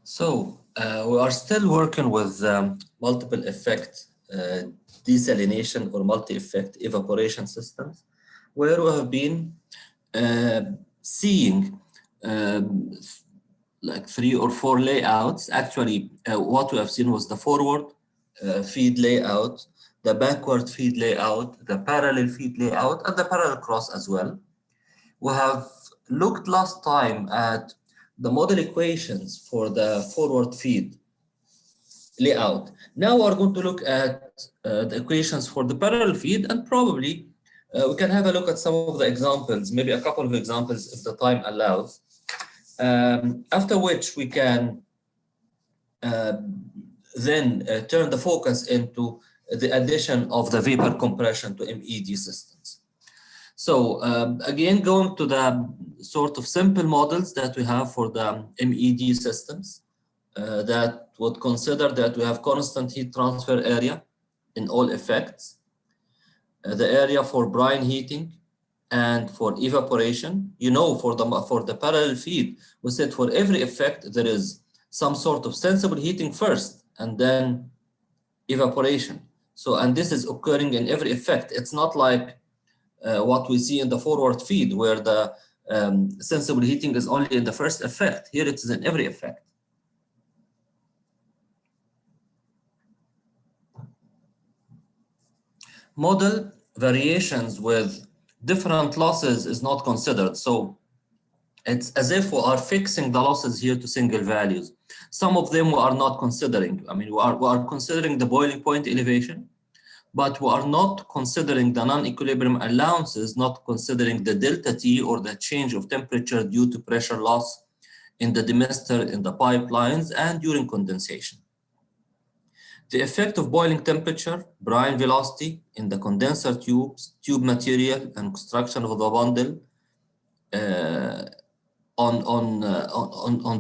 We are still working with multiple effect desalination or multi-effect evaporation systems, where we have been seeing like 3 or 4 layouts. Actually, what we have seen was the forward feed layout, the backward feed layout, the parallel feed layout, and the parallel cross as well. We have looked last time at the model equations for the forward feed layout. Now we're going to look at the equations for the parallel feed, and probably we can have a look at some of the examples, maybe a couple of examples if the time allows. After which we can then turn the focus into the addition of the vapor compression to MED systems. So again, going to the sort of simple models that we have for the MED systems that would consider that we have constant heat transfer area in all effects, the area for brine heating and for evaporation. You know, for the parallel feed, we said for every effect there is some sort of sensible heating first and then evaporation. So, and this is occurring in every effect. It's not like what we see in the forward feed where the sensible heating is only in the first effect. Here it is in every effect. Model variations with different losses is not considered. So it's as if we are fixing the losses here to single values. Some of them we are not considering. I mean, we are considering the boiling point elevation, but we are not considering the non-equilibrium allowances, not considering the delta T or the change of temperature due to pressure loss in the demister, in the pipelines, and during condensation. The effect of boiling temperature, brine velocity in the condenser tubes, tube material, and construction of the bundle on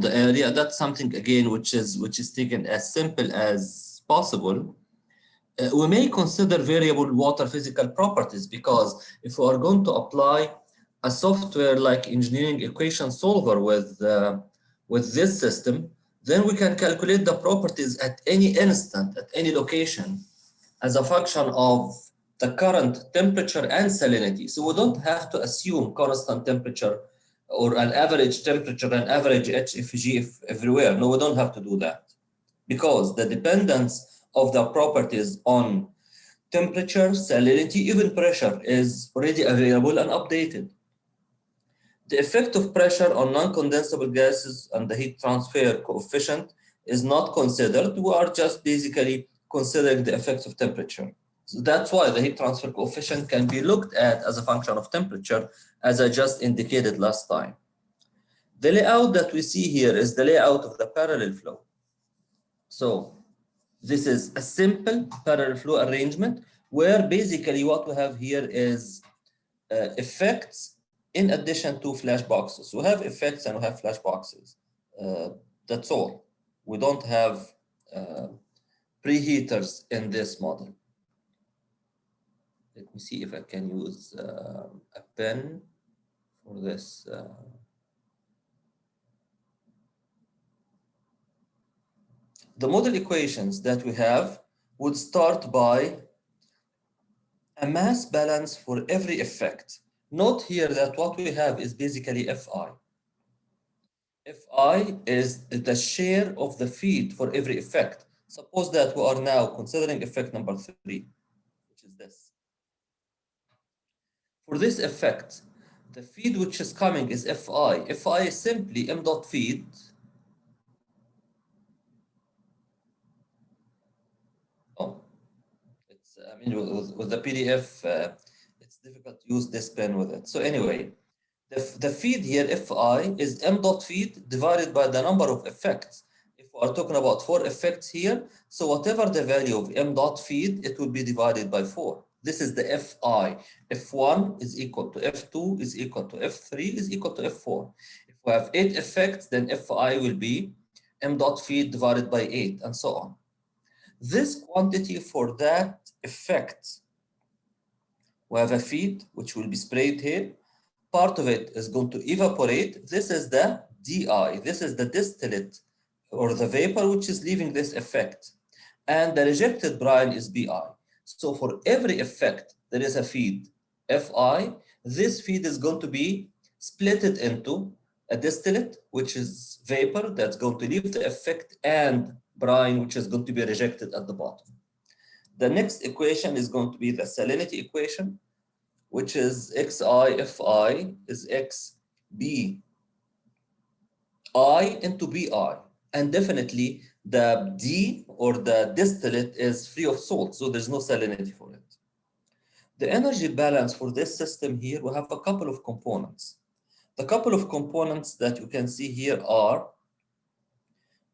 the area. That's something again which is taken as simple as possible. We may consider variable water physical properties, because if we are going to apply a software like engineering equation solver with this system, then we can calculate the properties at any instant, at any location, as a function of the current temperature and salinity. So we don't have to assume constant temperature or an average temperature and average HFG everywhere. No, we don't have to do that, because the dependence of the properties on temperature, salinity, even pressure is already available and updated. The effect of pressure on non-condensable gases and the heat transfer coefficient is not considered. We are just basically considering the effect of temperature. So that's why the heat transfer coefficient can be looked at as a function of temperature, as I just indicated last time. The layout that we see here is the layout of the parallel flow. So this is a simple parallel flow arrangement where basically what we have here is effects in addition to flash boxes. We have effects and we have flash boxes. That's all. We don't have preheaters in this model. Let me see if I can use a pen for this. The model equations that we have would start by a mass balance for every effect. Note here that what we have is basically Fi. Fi is the share of the feed for every effect. Suppose that we are now considering effect number 3, which is this. For this effect, the feed which is coming is Fi. Fi is simply m dot feed I mean, with the PDF, it's difficult to use this pen with it. So anyway, the feed here, Fi, is m dot feed divided by the number of effects. If we are talking about 4 effects here, so whatever the value of m dot feed, it will be divided by 4. This is the Fi. F1 is equal to F2 is equal to F3 is equal to F4. If we have 8 effects, then Fi will be m dot feed divided by 8, and so on. This quantity for that effect, we have a feed which will be sprayed here. Part of it is going to evaporate. This is the DI. This is the distillate or the vapor which is leaving this effect, and the rejected brine is Bi. So for every effect, there is a feed, Fi. This feed is going to be splitted into a distillate, which is vapor that's going to leave the effect, and brine, which is going to be rejected at the bottom. The next equation is going to be the salinity equation, which is Xi Fi is Xb I into Bi. And definitely the D, or the distillate, is free of salt, so there's no salinity for it. The energy balance for this system here, we have a couple of components. The couple of components that you can see here are,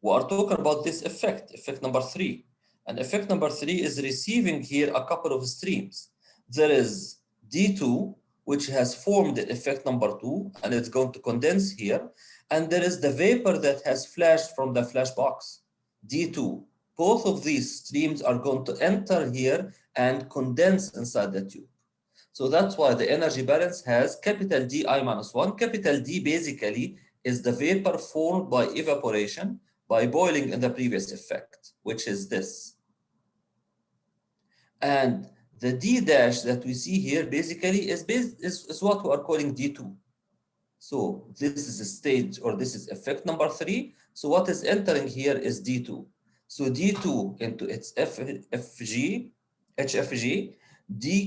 we are talking about this effect number 3. And effect number 3 is receiving here a couple of streams. There is D2, which has formed effect number 2, and it's going to condense here. And there is the vapor that has flashed from the flash box, D2. Both of these streams are going to enter here and condense inside the tube. So that's why the energy balance has capital D I minus 1. Capital D basically is the vapor formed by evaporation, by boiling in the previous effect, which is this. And the D dash that we see here basically is what we are calling D2. So this is a stage, or this is effect number 3. So what is entering here is D2. So D2 into its HFG,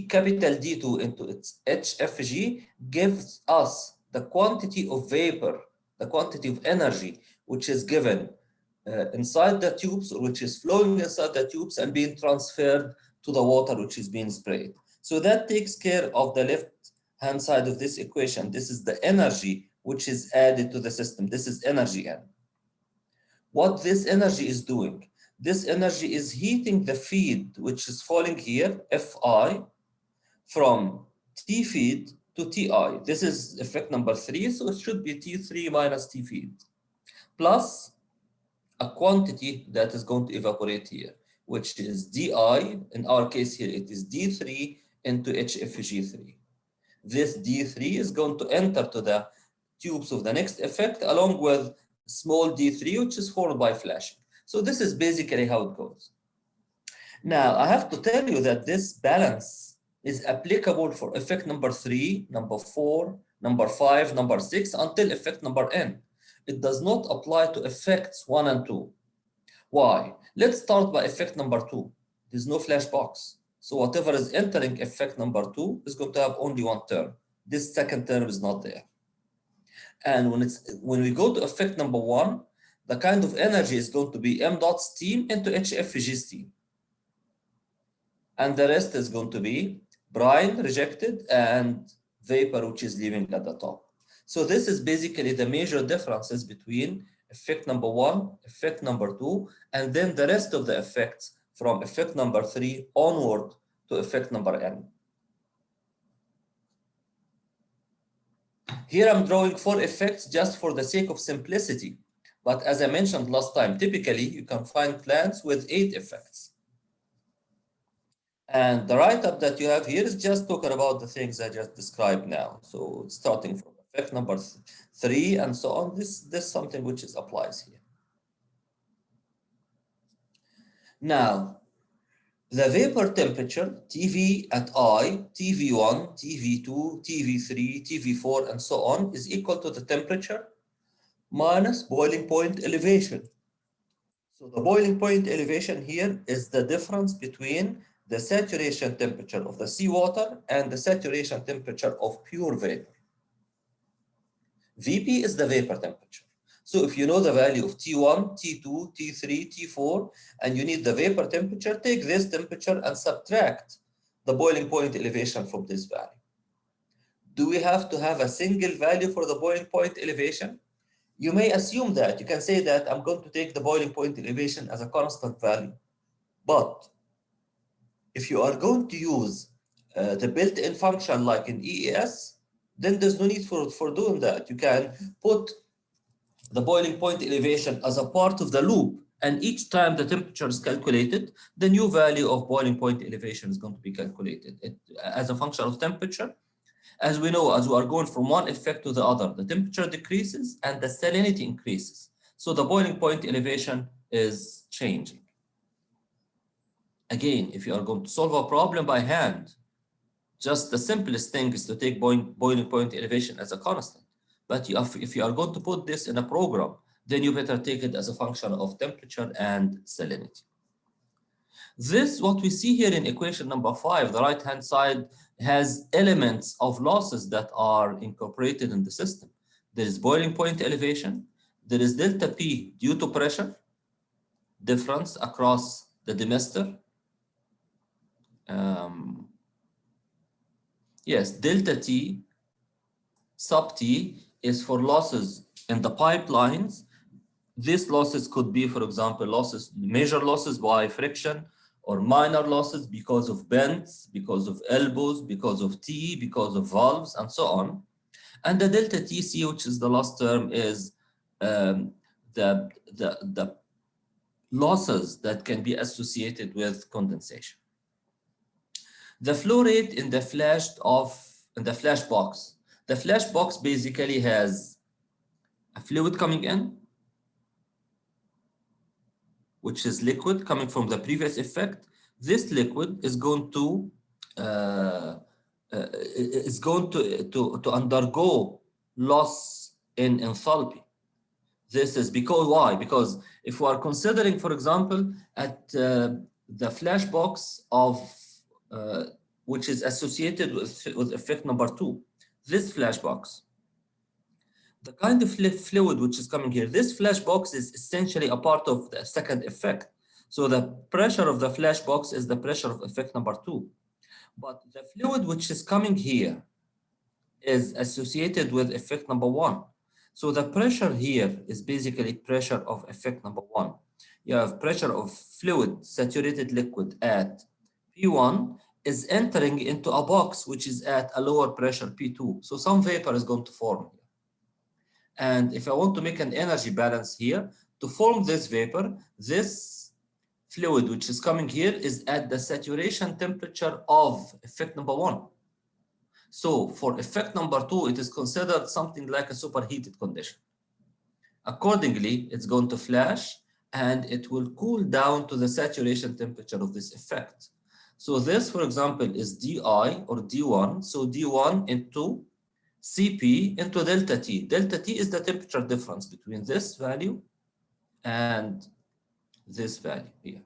capital D2 into its HFG gives us the quantity of vapor, the quantity of energy, which is given inside the tubes, or which is flowing inside the tubes and being transferred to the water which is being sprayed. So that takes care of the left-hand side of this equation. This is the energy which is added to the system. This is energy N. What this energy is doing, this energy is heating the feed, which is falling here, Fi, from T feed to Ti. This is effect number 3, so it should be T3 minus T feed, plus a quantity that is going to evaporate here, which is Di. In our case here, it is D3 into HFG3. This D3 is going to enter to the tubes of the next effect, along with small D3, which is formed by flashing. So this is basically how it goes. Now, I have to tell you that this balance is applicable for effect number 3, number 4, number 5, number 6, until effect number N. It does not apply to effects 1 and 2. Why? Let's start by effect number 2. There's no flash box. So whatever is entering effect number 2 is going to have only one term. This second term is not there. And when we go to effect number 1, the kind of energy is going to be m dot steam into HFG steam. And the rest is going to be brine rejected and vapor which is leaving at the top. So this is basically the major differences between effect number 1, effect number 2, and then the rest of the effects from effect number 3 onward to effect number N. Here I'm drawing 4 effects just for the sake of simplicity. But as I mentioned last time, typically you can find plants with 8 effects. And the write-up that you have here is just talking about the things I just described now. So starting from effect number 3 and so on, this is something which applies here. Now, the vapor temperature, TV at I, TV1, TV2, TV3, TV4, and so on, is equal to the temperature minus boiling point elevation. So the boiling point elevation here is the difference between the saturation temperature of the seawater and the saturation temperature of pure vapor. Vp is the vapor temperature. So if you know the value of T1, T2, T3, T4, and you need the vapor temperature, take this temperature and subtract the boiling point elevation from this value. Do we have to have a single value for the boiling point elevation? You may assume that. You can say that I'm going to take the boiling point elevation as a constant value. But if you are going to use the built-in function like in EES, then there's no need for doing that. You can put the boiling point elevation as a part of the loop, and each time the temperature is calculated, the new value of boiling point elevation is going to be calculated as a function of temperature. As we know, as we are going from one effect to the other, the temperature decreases and the salinity increases. So the boiling point elevation is changing. Again, if you are going to solve a problem by hand, just the simplest thing is to take boiling point elevation as a constant. But if you are going to put this in a program, then you better take it as a function of temperature and salinity. This, what we see here in equation number 5, the right-hand side has elements of losses that are incorporated in the system. There is boiling point elevation. There is delta P due to pressure difference across the demester. Yes, delta T sub T is for losses in the pipelines. These losses could be, for example, major losses by friction, or minor losses because of bends, because of elbows, because of T, because of valves, and so on. And the delta TC, which is the last term, is the losses that can be associated with condensation. The flow rate in the flash box. The flash box basically has a fluid coming in, which is liquid coming from the previous effect. This liquid is going to undergo loss in enthalpy. This is because why? Because if we are considering, for example, at the flash box of which is associated with effect number 2, this flash box, the kind of fluid which is coming here, this flash box is essentially a part of the second effect. So the pressure of the flash box is the pressure of effect number 2. But the fluid which is coming here is associated with effect number 1. So the pressure here is basically pressure of effect number 1. You have pressure of fluid, saturated liquid at P1 is entering into a box which is at a lower pressure P2. So some vapor is going to form here. And if I want to make an energy balance here, to form this vapor, this fluid which is coming here is at the saturation temperature of effect number 1. So for effect number 2, it is considered something like a superheated condition. Accordingly, it's going to flash and it will cool down to the saturation temperature of this effect. So this, for example, is DI or D1. So D1 into Cp into delta T. Delta T is the temperature difference between this value and this value here.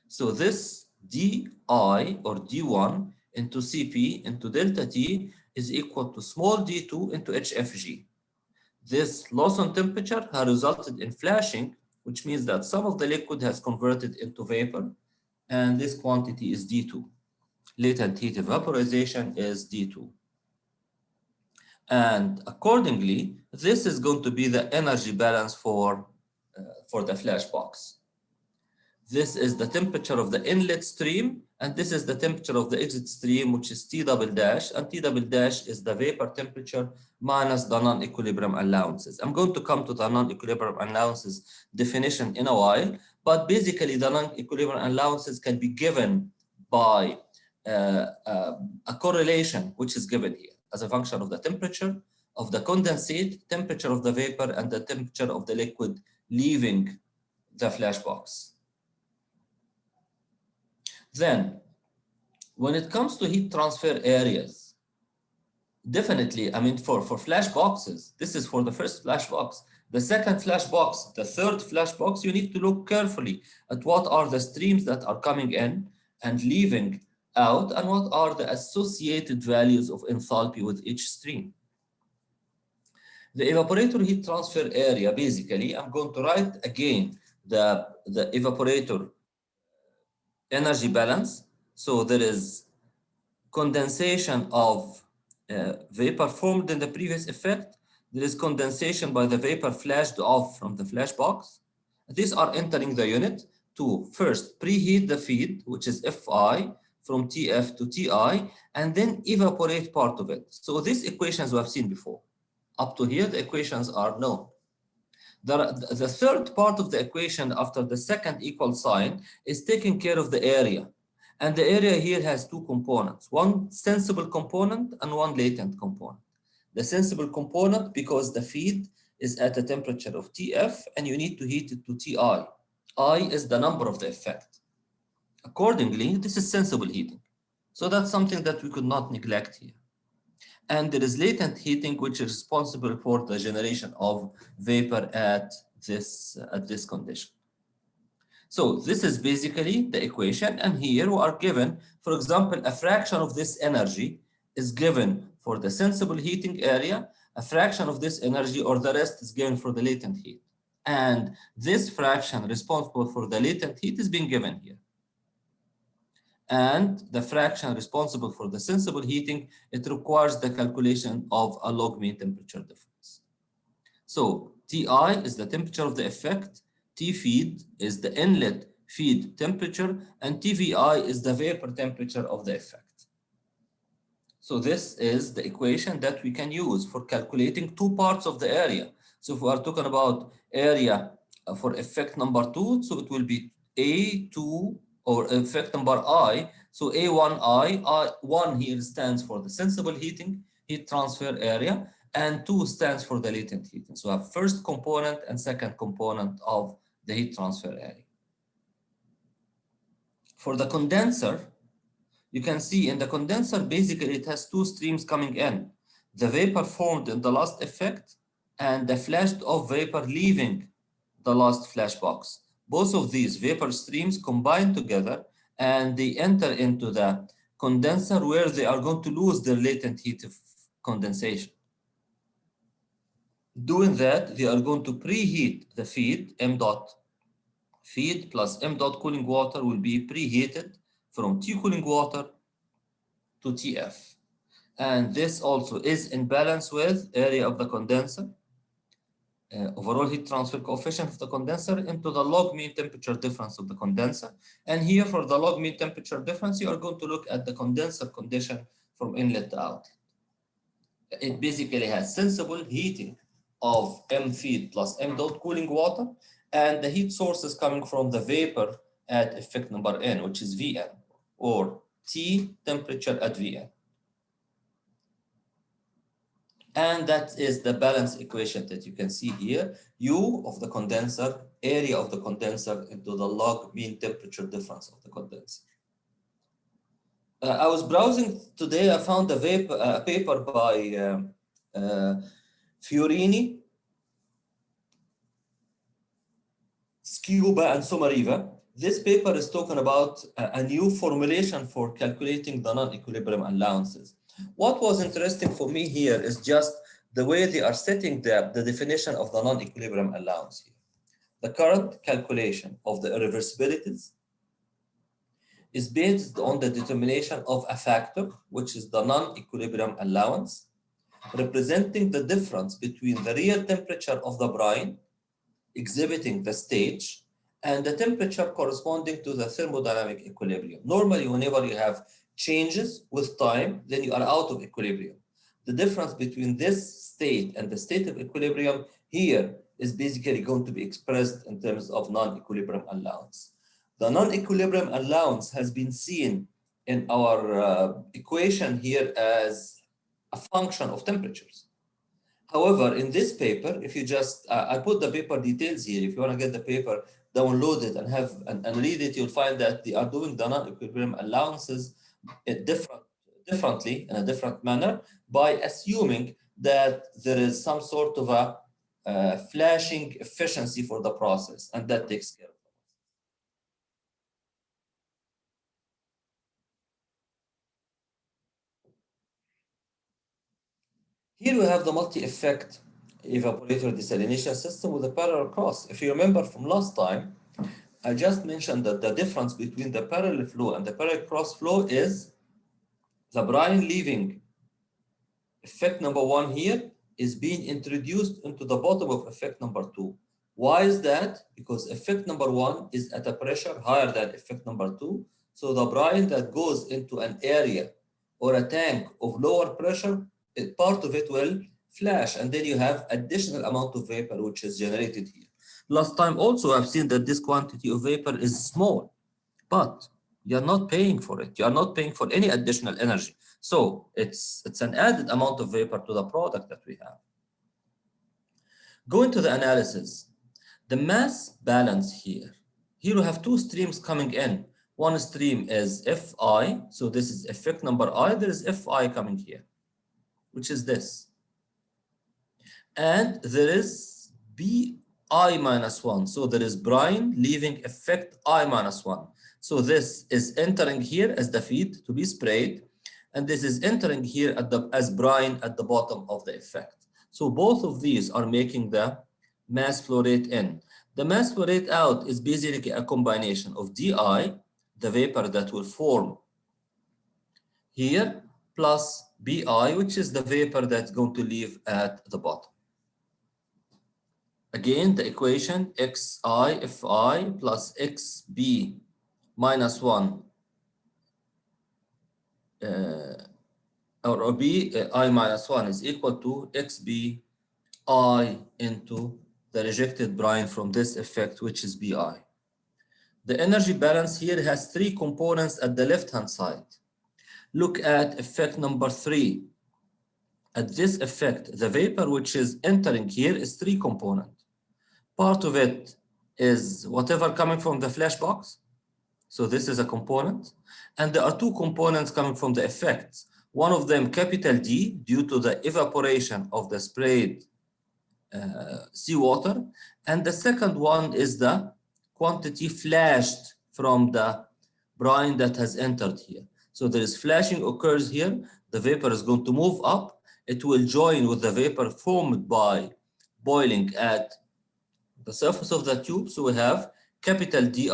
So this Di or D1 into Cp into delta T is equal to small d2 into HFG. This loss on temperature has resulted in flashing, which means that some of the liquid has converted into vapor, and this quantity is D2. Latent heat evaporization is D2. And accordingly, this is going to be the energy balance for the flash box. This is the temperature of the inlet stream, and this is the temperature of the exit stream, which is T double dash, and T double dash is the vapor temperature minus the non-equilibrium allowances. I'm going to come to the non-equilibrium allowances definition in a while, but basically the non-equilibrium allowances can be given by a correlation, which is given here as a function of the temperature of the condensate, temperature of the vapor, and the temperature of the liquid leaving the flash box. Then, when it comes to heat transfer areas, definitely, I mean, for flash boxes, this is for the first flash box. The second flash box, the third flash box, you need to look carefully at what are the streams that are coming in and leaving out, and what are the associated values of enthalpy with each stream. The evaporator heat transfer area, basically, I'm going to write again the evaporator energy balance. So there is condensation of vapor formed in the previous effect. There is condensation by the vapor flashed off from the flash box. These are entering the unit to first preheat the feed, which is Fi, from Tf to Ti, and then evaporate part of it. So these equations we have seen before. Up to here, the equations are known. The third part of the equation after the second equal sign is taking care of the area. And the area here has two components, one sensible component and one latent component. The sensible component, because the feed is at a temperature of TF, and you need to heat it to TI. I is the number of the effect. Accordingly, this is sensible heating. So that's something that we could not neglect here. And there is latent heating, which is responsible for the generation of vapor at this condition. So this is basically the equation. And here we are given, for example, a fraction of this energy is given for the sensible heating area, a fraction of this energy or the rest is given for the latent heat. And this fraction responsible for the latent heat is being given here. And the fraction responsible for the sensible heating, it requires the calculation of a log mean temperature difference. So Ti is the temperature of the effect, T feed is the inlet feed temperature, and TVI is the vapor temperature of the effect. So this is the equation that we can use for calculating two parts of the area. So if we are talking about area for effect number 2, so it will be A2 or effect number I. So A1I, I1 here stands for the sensible heating, heat transfer area, and 2 stands for the latent heating. So we have first component and second component of the heat transfer area. For the condenser, you can see in the condenser, basically it has two streams coming in. The vapor formed in the last effect and the flashed off vapor leaving the last flash box. Both of these vapor streams combine together and they enter into the condenser where they are going to lose their latent heat of condensation. Doing that, they are going to preheat the feed, m dot feed plus m dot cooling water will be preheated from T cooling water to TF. And this also is in balance with area of the condenser, overall heat transfer coefficient of the condenser into the log mean temperature difference of the condenser. And here for the log mean temperature difference, you are going to look at the condenser condition from inlet to outlet. It basically has sensible heating of m feed plus m dot cooling water, and the heat source is coming from the vapor at effect number n, which is Vn, or T temperature at Vn. And that is the balance equation that you can see here. U of the condenser, area of the condenser into the log mean temperature difference of the condenser. I was browsing today, I found a paper by Fiorini, Sciubba, and Somariva. This paper is talking about a new formulation for calculating the non-equilibrium allowances. What was interesting for me here is just the way they are setting the definition of the non-equilibrium allowance here. The current calculation of the irreversibilities is based on the determination of a factor, which is the non-equilibrium allowance, representing the difference between the real temperature of the brine, exhibiting the stage, and the temperature corresponding to the thermodynamic equilibrium. Normally, whenever you have changes with time, then you are out of equilibrium. The difference between this state and the state of equilibrium here is basically going to be expressed in terms of non-equilibrium allowance. The non-equilibrium allowance has been seen in our equation here as a function of temperatures. However, in this paper, if you just, I put the paper details here. If you want to get the paper, download it and read it, you'll find that they are doing the non-equilibrium allowances differently in a different manner by assuming that there is some sort of a flashing efficiency for the process, and that takes care of it. Here we have the multi-effect evaporator desalination system with a parallel cross. If you remember from last time, I just mentioned that the difference between the parallel flow and the parallel cross flow is the brine leaving effect number 1 here is being introduced into the bottom of effect number 2. Why is that? Because effect number 1 is at a pressure higher than effect number 2. So the brine that goes into an area or a tank of lower pressure, part of it will flash, and then you have additional amount of vapor which is generated here. Last time also I've seen that this quantity of vapor is small, but you're not paying for it. You are not paying for any additional energy. So it's an added amount of vapor to the product that we have. Going to the analysis, the mass balance here. Here we have two streams coming in. One stream is Fi, so this is effect number I. There is Fi coming here, which is this. And there is Bi minus 1. So there is brine leaving effect I minus 1. So this is entering here as the feed to be sprayed. And this is entering here as brine at the bottom of the effect. So both of these are making the mass flow rate in. The mass flow rate out is basically a combination of Di, the vapor that will form here, plus Bi, which is the vapor that's going to leave at the bottom. Again, the equation Xi Fi plus Xb minus 1 or I minus 1 is equal to Xb I into the rejected brine from this effect, which is Bi. The energy balance here has three components at the left-hand side. Look at effect number 3. At this effect, the vapor which is entering here is three components. Part of it is whatever coming from the flash box. So this is a component. And there are two components coming from the effects. One of them, capital D, due to the evaporation of the sprayed seawater. And the second one is the quantity flashed from the brine that has entered here. So there is flashing occurs here. The vapor is going to move up. It will join with the vapor formed by boiling at the surface of the tube. So we have capital Di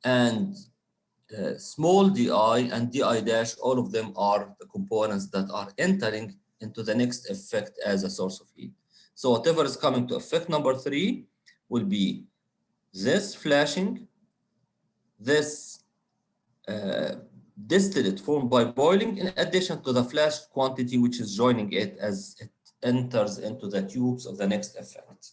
and small di and di dash. All of them are the components that are entering into the next effect as a source of heat. So whatever is coming to effect number 3 will be this flashing, this distillate formed by boiling, in addition to the flashed quantity which is joining it as it enters into the tubes of the next effect.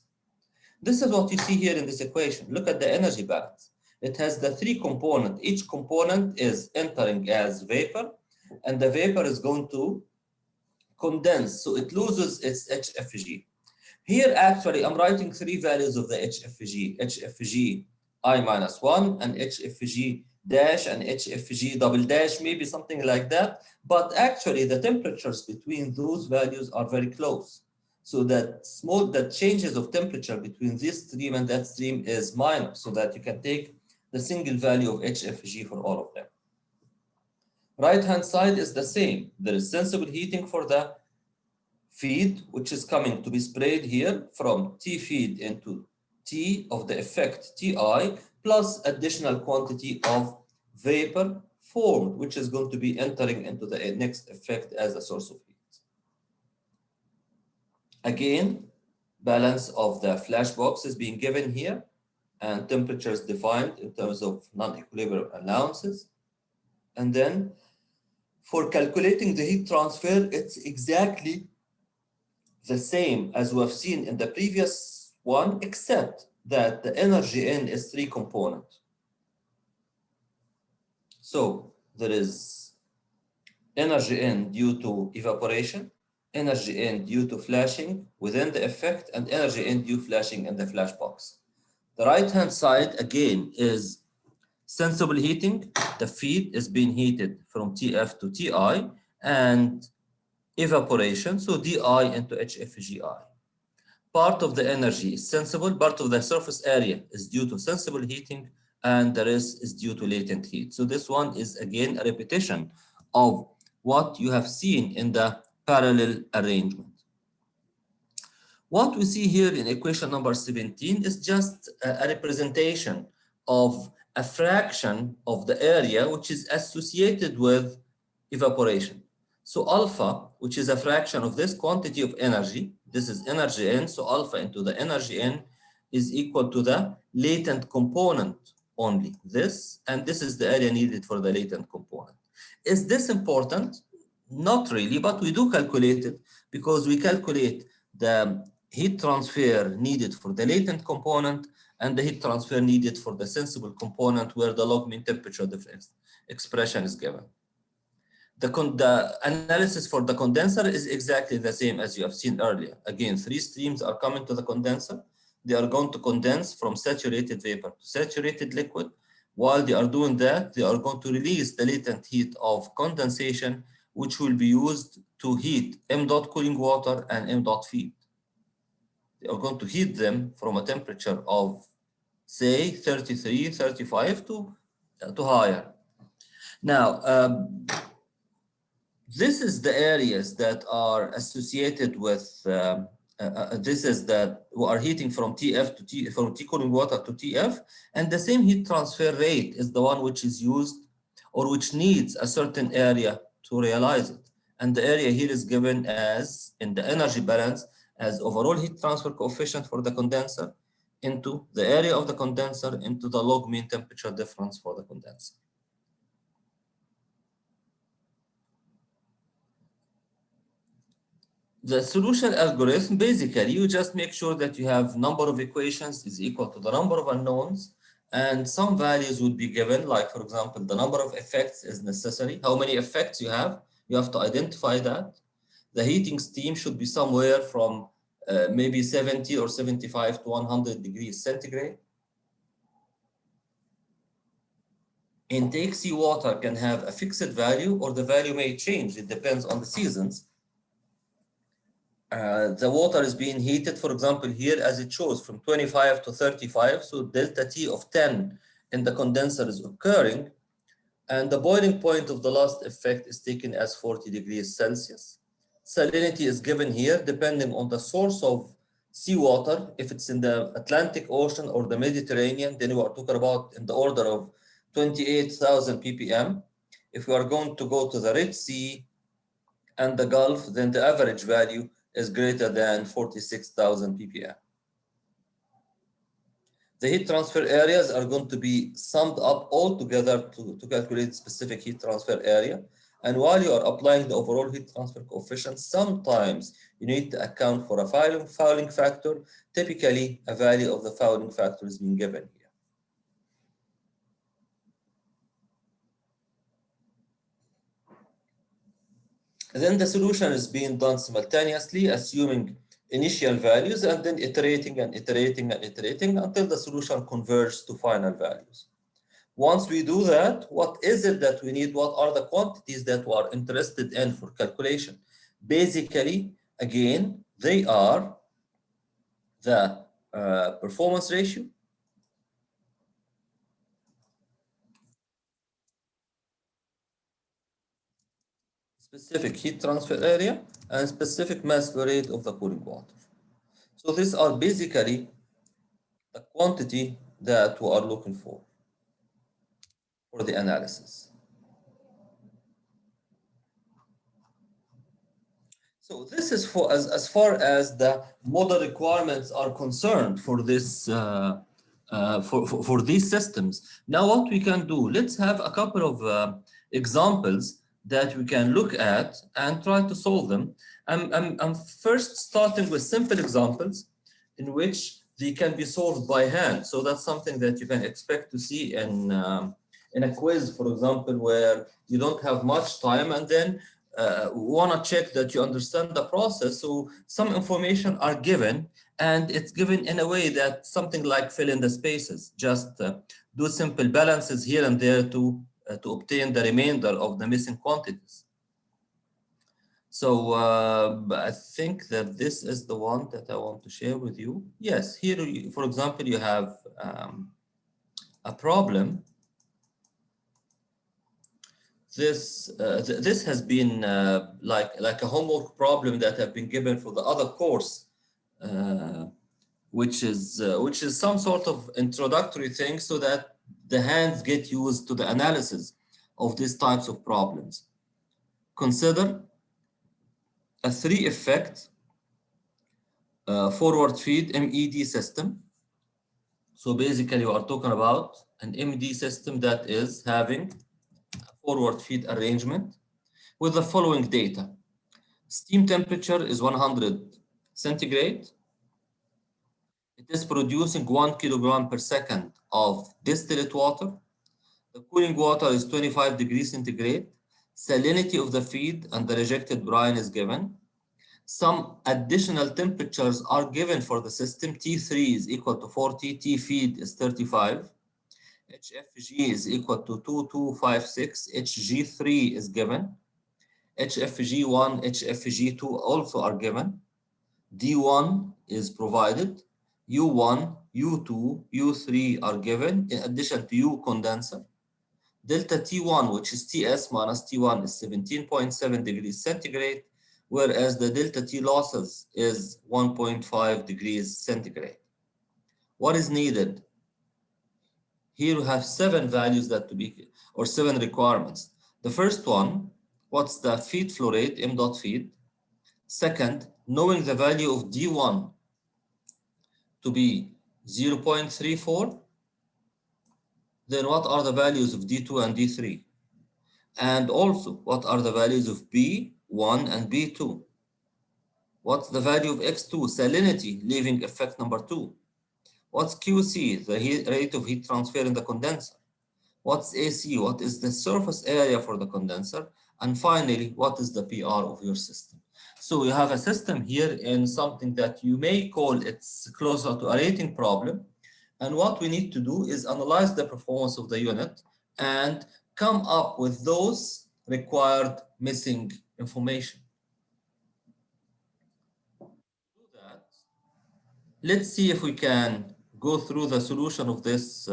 This is what you see here in this equation. Look at the energy balance. It has the three components. Each component is entering as vapor, and the vapor is going to condense, so it loses its HFG. Here, actually, I'm writing three values of the HFG. HFG I minus 1 and HFG dash and HFG double dash, maybe something like that. But actually, the temperatures between those values are very close. So that changes of temperature between this stream and that stream is minor, so that you can take the single value of HFG for all of them. Right-hand side is the same. There is sensible heating for the feed, which is coming to be sprayed here from T feed into T of the effect Ti, plus additional quantity of vapor formed, which is going to be entering into the next effect as a source of heat. Again, balance of the flash box is being given here, and temperatures defined in terms of non-equilibrium allowances. And then for calculating the heat transfer, it's exactly the same as we have seen in the previous one, except that the energy in is three components. So there is energy in due to evaporation, energy in due to flashing within the effect, and energy in due flashing in the flash box. The right-hand side, again, is sensible heating. The feed is being heated from TF to TI, and evaporation, so DI into HFGI. Part of the energy is sensible, part of the surface area is due to sensible heating, and the rest is due to latent heat. So this one is, again, a repetition of what you have seen in the parallel arrangement. What we see here in equation number 17 is just a representation of a fraction of the area which is associated with evaporation. So alpha, which is a fraction of this quantity of energy, this is energy in, so alpha into the energy in is equal to the latent component only, this, and this is the area needed for the latent component. Is this important? Not really, but we do calculate it because we calculate the heat transfer needed for the latent component and the heat transfer needed for the sensible component where the log mean temperature difference expression is given. The analysis for the condenser is exactly the same as you have seen earlier. Again, 3 streams are coming to the condenser. They are going to condense from saturated vapor to saturated liquid. While they are doing that, they are going to release the latent heat of condensation, which will be used to heat m dot cooling water and m dot feed. They are going to heat them from a temperature of, say, 33, 35 to higher. Now, this is the areas that are associated with, this is that we are heating from TF to T, from T cooling water to TF, and the same heat transfer rate is the one which is used or which needs a certain area to realize it. And the area here is given as, in the energy balance, as overall heat transfer coefficient for the condenser into the area of the condenser into the log mean temperature difference for the condenser. The solution algorithm, basically, you just make sure that you have number of equations is equal to the number of unknowns, and some values would be given, like, for example, the number of effects is necessary. How many effects you have to identify that. The heating steam should be somewhere from maybe 70 or 75 to 100 degrees centigrade. Intake seawater can have a fixed value, or the value may change. It depends on the seasons. The water is being heated, for example, here as it shows from 25 to 35. So delta T of 10 in the condenser is occurring. And the boiling point of the last effect is taken as 40 degrees Celsius. Salinity is given here depending on the source of seawater. If it's in the Atlantic Ocean or the Mediterranean, then we are talking about in the order of 28,000 ppm. If we are going to go to the Red Sea and the Gulf, then the average value is greater than 46,000 ppm. The heat transfer areas are going to be summed up all together to calculate specific heat transfer area. And while you are applying the overall heat transfer coefficient, sometimes you need to account for a fouling factor. Typically, a value of the fouling factor is being given here. Then the solution is being done simultaneously, assuming initial values and then iterating and iterating and iterating until the solution converges to final values. Once we do that, what is it that we need? What are the quantities that we are interested in for calculation? Basically, again, they are the performance ratio, specific heat transfer area, and specific mass flow rate of the cooling water. So these are basically the quantity that we are looking for the analysis. So this is for as far as the model requirements are concerned for this for these systems. Now what we can do, let's have a couple of examples that we can look at and try to solve them. I'm first starting with simple examples in which they can be solved by hand. So that's something that you can expect to see in a quiz, for example, where you don't have much time and then want to check that you understand the process. So some information are given, and it's given in a way that something like fill in the spaces, just do simple balances here and there to obtain the remainder of the missing quantities. So I think that this is the one that I want to share with you. Yes, here, for example, you have a problem. This has been like a homework problem that have been given for the other course, which is some sort of introductory thing so that the hands get used to the analysis of these types of problems. Consider a 3-effect forward feed MED system. So basically, we are talking about an MED system that is having forward feed arrangement with the following data. Steam temperature is 100 centigrade. It is producing 1 kilogram per second of distillate water. The cooling water is 25 degrees centigrade. salinity of the feed and the rejected brine is given. Some additional temperatures are given for the system. T3 is equal to 40, T feed is 35, HFG is equal to 2256, HG3 is given, HFG1, HFG2 also are given, D1 is provided, U1, U2, U3 are given in addition to U condenser. Delta T1, which is Ts minus T1, is 17.7 degrees centigrade, whereas the delta T losses is 1.5 degrees centigrade. What is needed? Here we have 7 values that to be, or 7 requirements. The first one, what's the feed flow rate, m dot feed? Second, knowing the value of D1 to be 0.34, then what are the values of D2 and D3? And also, what are the values of B1 and B2? What's the value of X2, salinity, leaving effect number 2? What's QC, the rate of heat transfer in the condenser? What's AC, what is the surface area for the condenser? And finally, what is the PR of your system? So you have a system here in something that you may call it's closer to a rating problem. And what we need to do is analyze the performance of the unit and come up with those required missing information. To do that, let's see if we can go through the solution of this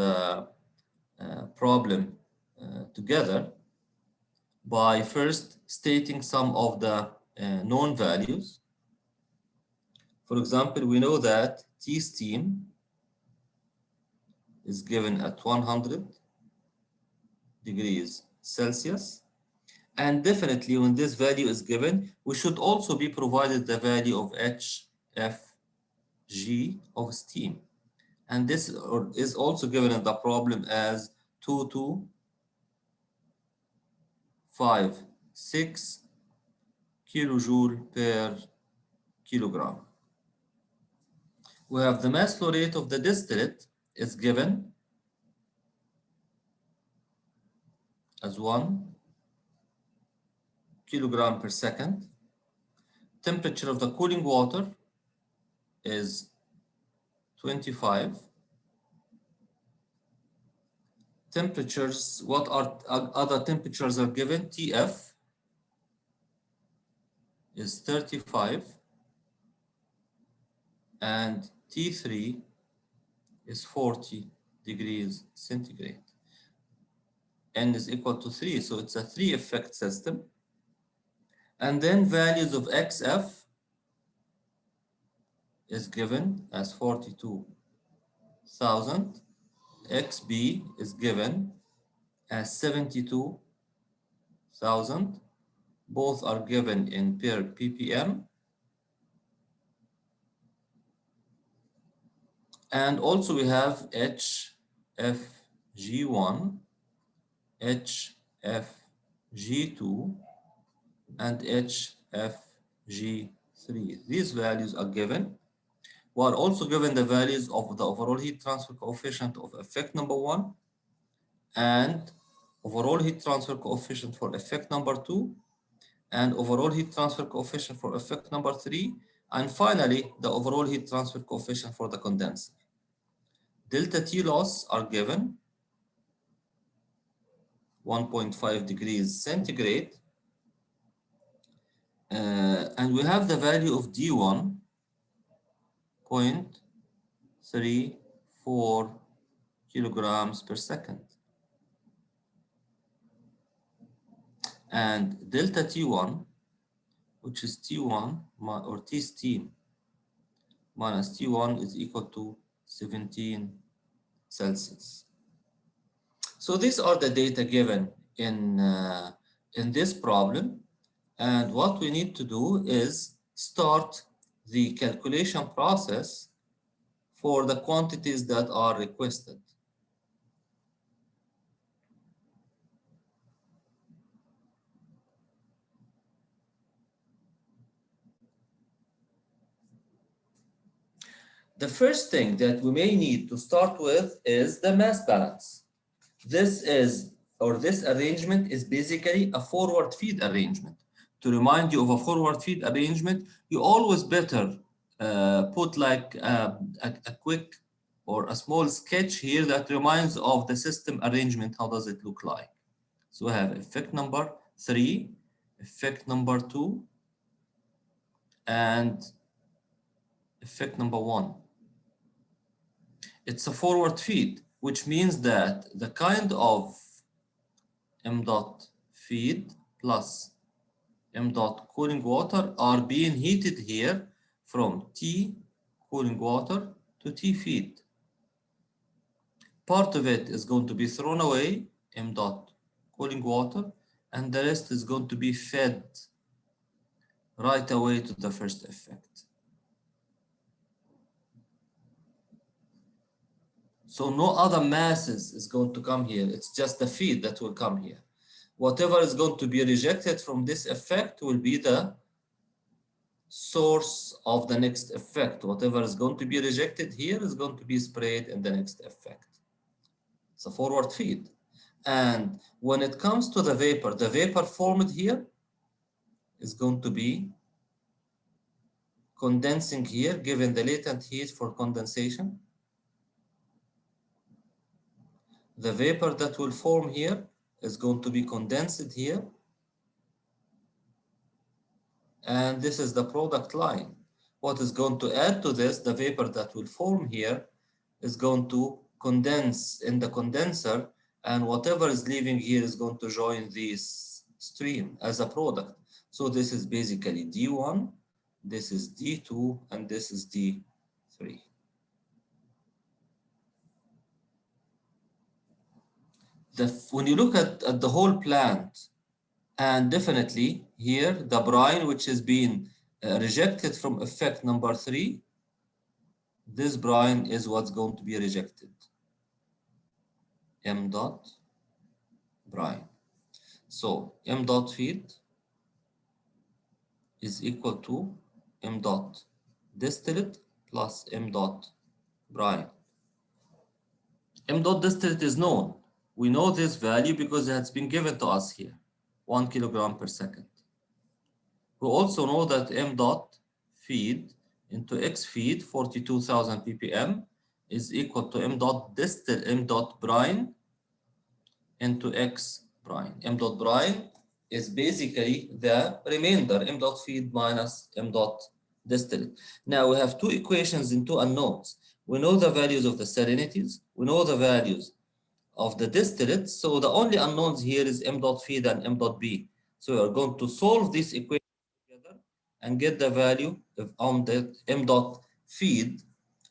problem together by first stating some of the known values. For example, we know that T steam is given at 100 degrees Celsius. And definitely when this value is given, we should also be provided the value of HFG of steam. And this is also given in the problem as 2256 kilojoule per kilogram. We have the mass flow rate of the distillate is given as 1 kilogram per second. Temperature of the cooling water is 25. Temperatures, what are other temperatures are given? TF is 35 and T3 is 40 degrees centigrade. N is equal to 3, so it's a 3 effect system. And then values of XF is given as 42,000. XB is given as 72,000. Both are given in per ppm. And also we have HFG1, HFG2, and HFG3. These values are given. We are also given the values of the overall heat transfer coefficient of effect number 1 and overall heat transfer coefficient for effect number 2 and overall heat transfer coefficient for effect number 3, and finally the overall heat transfer coefficient for the condenser. Delta T loss are given 1.5 degrees centigrade, and we have the value of D1 0.34 kilograms per second. And delta T1, which is T1 or T steam minus T1 is equal to 17 Celsius. So these are the data given in this problem. And what we need to do is start the calculation process for the quantities that are requested. The first thing that we may need to start with is the mass balance. This is or this arrangement is basically a forward feed arrangement. To remind you of a forward feed arrangement, you always better put like a quick or a small sketch here that reminds of the system arrangement. How does it look like? So we have effect number 3, effect number 2, and effect number 1. It's a forward feed, which means that the kind of m dot feed plus m dot cooling water are being heated here from T cooling water to T feed. Part of it is going to be thrown away, m dot cooling water, and the rest is going to be fed right away to the first effect. So no other masses is going to come here. It's just the feed that will come here. Whatever is going to be rejected from this effect will be the source of the next effect. Whatever is going to be rejected here is going to be sprayed in the next effect. It's a forward feed. And when it comes to the vapor formed here is going to be condensing here, given the latent heat for condensation. The vapor that will form here is going to be condensed here. And this is the product line. What is going to add to this, the vapor that will form here, is going to condense in the condenser, and whatever is leaving here is going to join this stream as a product. So this is basically D1, this is D2, and this is D3. When you look at the whole plant, and definitely here, the brine, which is being rejected from effect number 3, this brine is what's going to be rejected. M dot brine. So M dot feed is equal to M dot distillate plus M dot brine. M dot distillate is known. We know this value because it has been given to us here, 1 kilogram per second. We also know that M dot feed into X feed, 42,000 ppm, is equal to M dot distillate, M dot brine into X brine. M dot brine is basically the remainder, M dot feed minus M dot distillate. Now we have two equations and two unknowns. We know the values of the salinities, we know the values of the distillates, so the only unknowns here is M dot feed and M dot B. So we are going to solve this equation together and get the value of the M dot feed,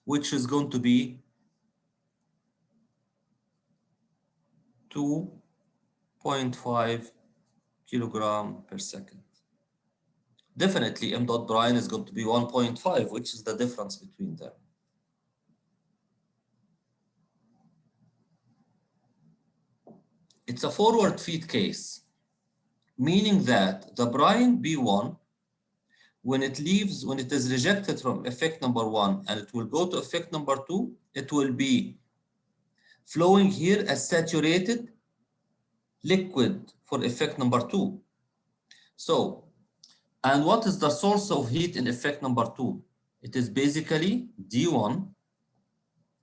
which is going to be 2.5 kilogram per second. Definitely M dot brine is going to be 1.5, which is the difference between them. It's a forward feed case, meaning that the brine B1, when it is rejected from effect number 1 and it will go to effect number 2, it will be flowing here as saturated liquid for effect number 2. So, and what is the source of heat in effect number 2? It is basically D1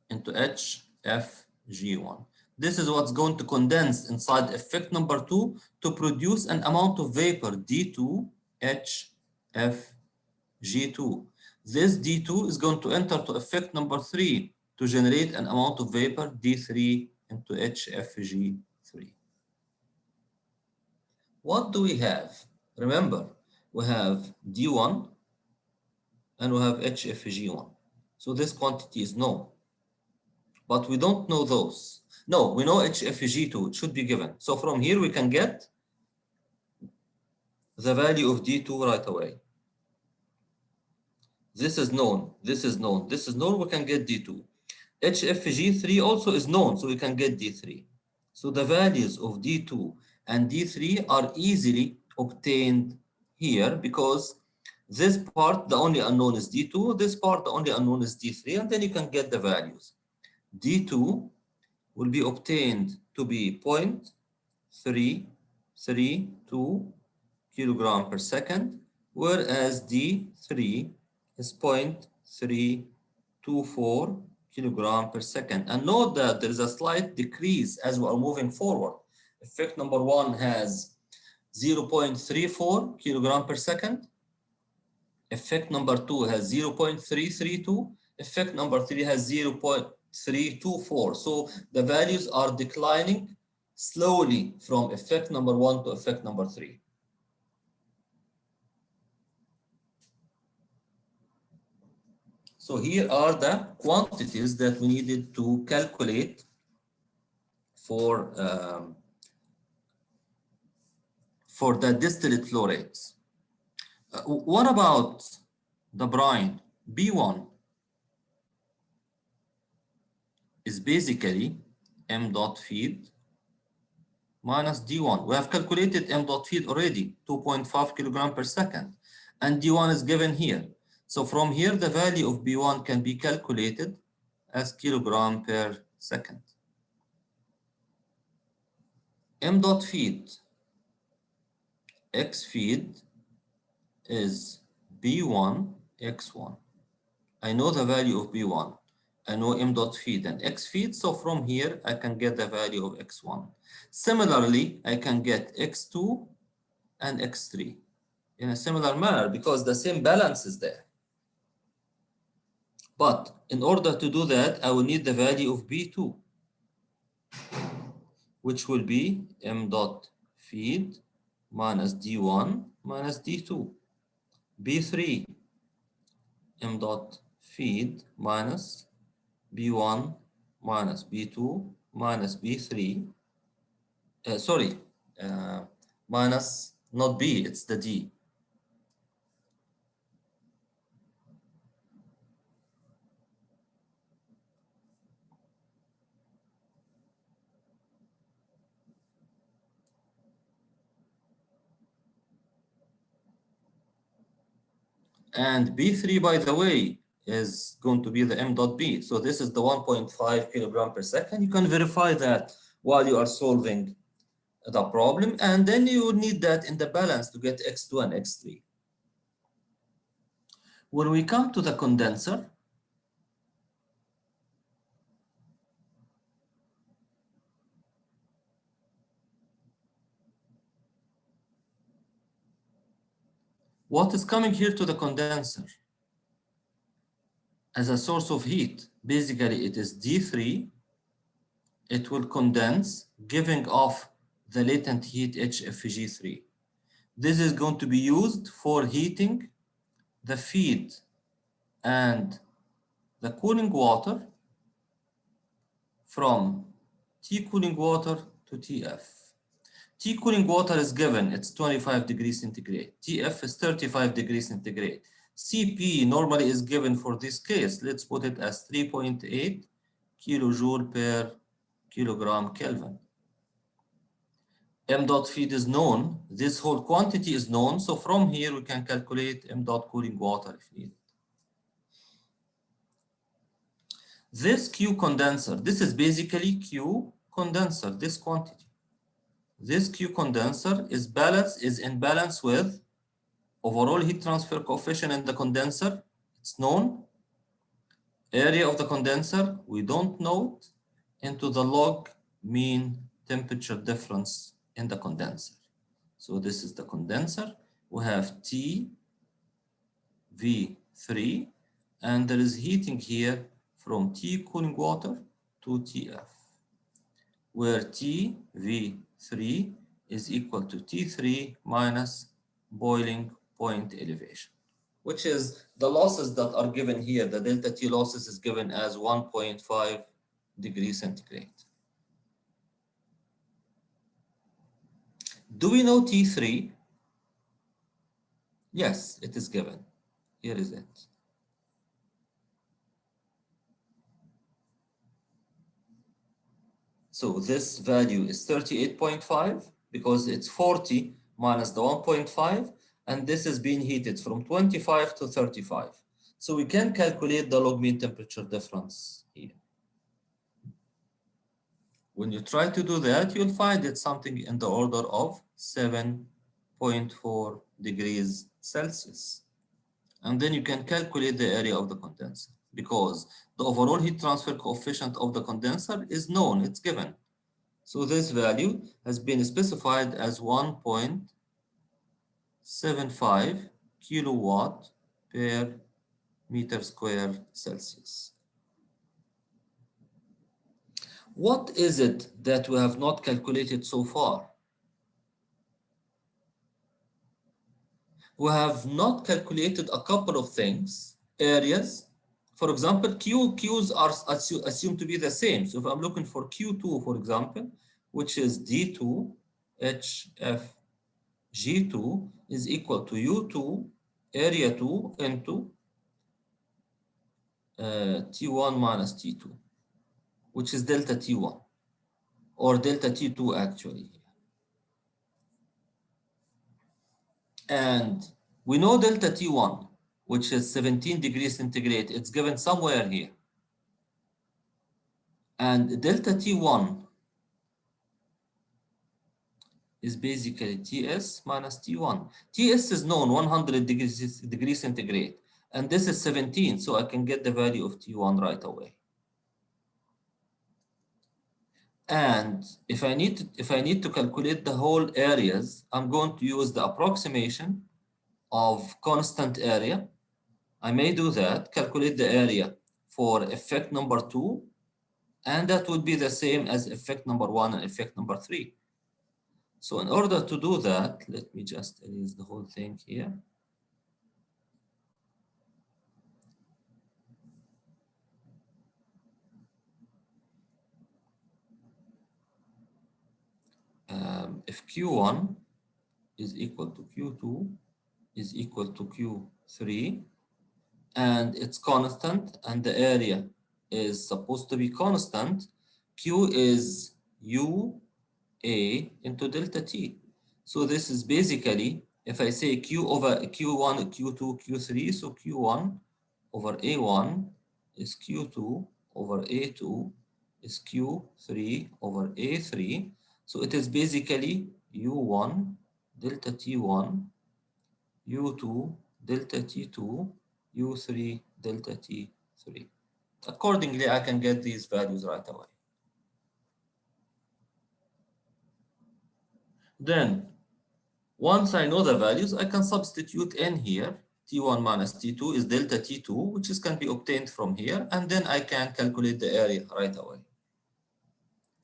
into HFG1. This is what's going to condense inside effect number 2 to produce an amount of vapor, D2HFG2. This D2 is going to enter to effect number 3 to generate an amount of vapor, D3 into HFG3. What do we have? Remember, we have D1 and we have HFG1. So this quantity is known, but we don't know those. No, we know HFG2, it should be given. So from here we can get the value of D2 right away. This is known, this is known, this is known, we can get D2. HFG3 also is known, so we can get D3. So the values of D2 and D3 are easily obtained here because this part, the only unknown is D2, this part, the only unknown is D3, and then you can get the values. D2 will be obtained to be 0.332 kilogram per second, whereas D3 is 0.324 kilogram per second. And note that there is a slight decrease as we are moving forward. Effect number one has 0.34 kilogram per second. Effect number two has 0.332. Effect number three has 0.324. So the values are declining slowly from effect number one to effect number three. So here are the quantities that we needed to calculate for the distillate flow rates. What about the brine? B1 is basically m dot feed minus D1. We have calculated m dot feed already, 2.5 kilogram per second, and D1 is given here. So from here, the value of B1 can be calculated as kilogram per second. M dot feed, X feed is B1 X1. I know the value of B1. I know m dot feed and X feed. So from here, I can get the value of X1. Similarly, I can get X2 and X3 in a similar manner because the same balance is there. But in order to do that, I will need the value of B2, which will be m dot feed minus D1 minus D2. B3, m dot feed minus B1 minus B2 minus B3. Minus not B, it's the D. And B3, by the way, is going to be the m dot B. So this is the 1.5 kilogram per second. You can verify that while you are solving the problem, and then you need that in the balance to get X2 and X3. When we come to the condenser, what is coming here to the condenser as a source of heat? Basically, it is D3. It will condense, giving off the latent heat HFG3. This is going to be used for heating the feed and the cooling water from T cooling water to TF. T cooling water is given, it's 25 degrees centigrade. TF is 35 degrees centigrade. CP normally is given for this case. Let's put it as 3.8 kilojoule per kilogram Kelvin. M dot feed is known. This whole quantity is known. So from here, we can calculate M dot cooling water if needed. This Q condenser, this is basically Q condenser, this quantity. This Q condenser is in balance with overall heat transfer coefficient in the condenser. It's known. Area of the condenser, we don't know it, into the log mean temperature difference in the condenser. So this is the condenser. We have T, V3, and there is heating here from T cooling water to TF, where T, V3 is equal to T3 minus boiling point elevation, which is the losses that are given here. The delta T losses is given as 1.5 degrees centigrade. Do we know T3? Yes, it is given. Here is it. So this value is 38.5 because it's 40 minus the 1.5, and this is being heated from 25 to 35. So we can calculate the log mean temperature difference here. When you try to do that, you'll find it's something in the order of 7.4 degrees Celsius. And then you can calculate the area of the condenser because the overall heat transfer coefficient of the condenser is known, it's given. So this value has been specified as 1.75 kilowatt per meter square Celsius. What is it that we have not calculated so far? We have not calculated a couple of things, areas. For example, Qs are assumed to be the same. So if I'm looking for Q2, for example, which is D2 HF G2 is equal to U2 area 2 into T1 minus T2, which is delta T1 or delta T2 actually. And we know delta T1, which is 17 degrees centigrade, it's given somewhere here. And delta T1 is basically Ts minus T1. Ts is known 100 degrees centigrade, and this is 17, so I can get the value of T1 right away. And if I need to calculate the whole areas, I'm going to use the approximation of constant area. I may do that, calculate the area for effect number 2, and that would be the same as effect number 1 and effect number 3. So in order to do that, let me just erase the whole thing here. If Q1 is equal to Q2 is equal to Q3, and it's constant, and the area is supposed to be constant, Q is UA into delta T. So this is basically, if I say Q over Q1, Q2, Q3, so Q1 over A1 is Q2 over A2 is Q3 over A3. So it is basically U1 delta T1, U2 delta T2, U3 delta T3. Accordingly, I can get these values right away. Then, once I know the values, I can substitute in here. T1 minus T2 is delta T2, which can be obtained from here, and then I can calculate the area right away.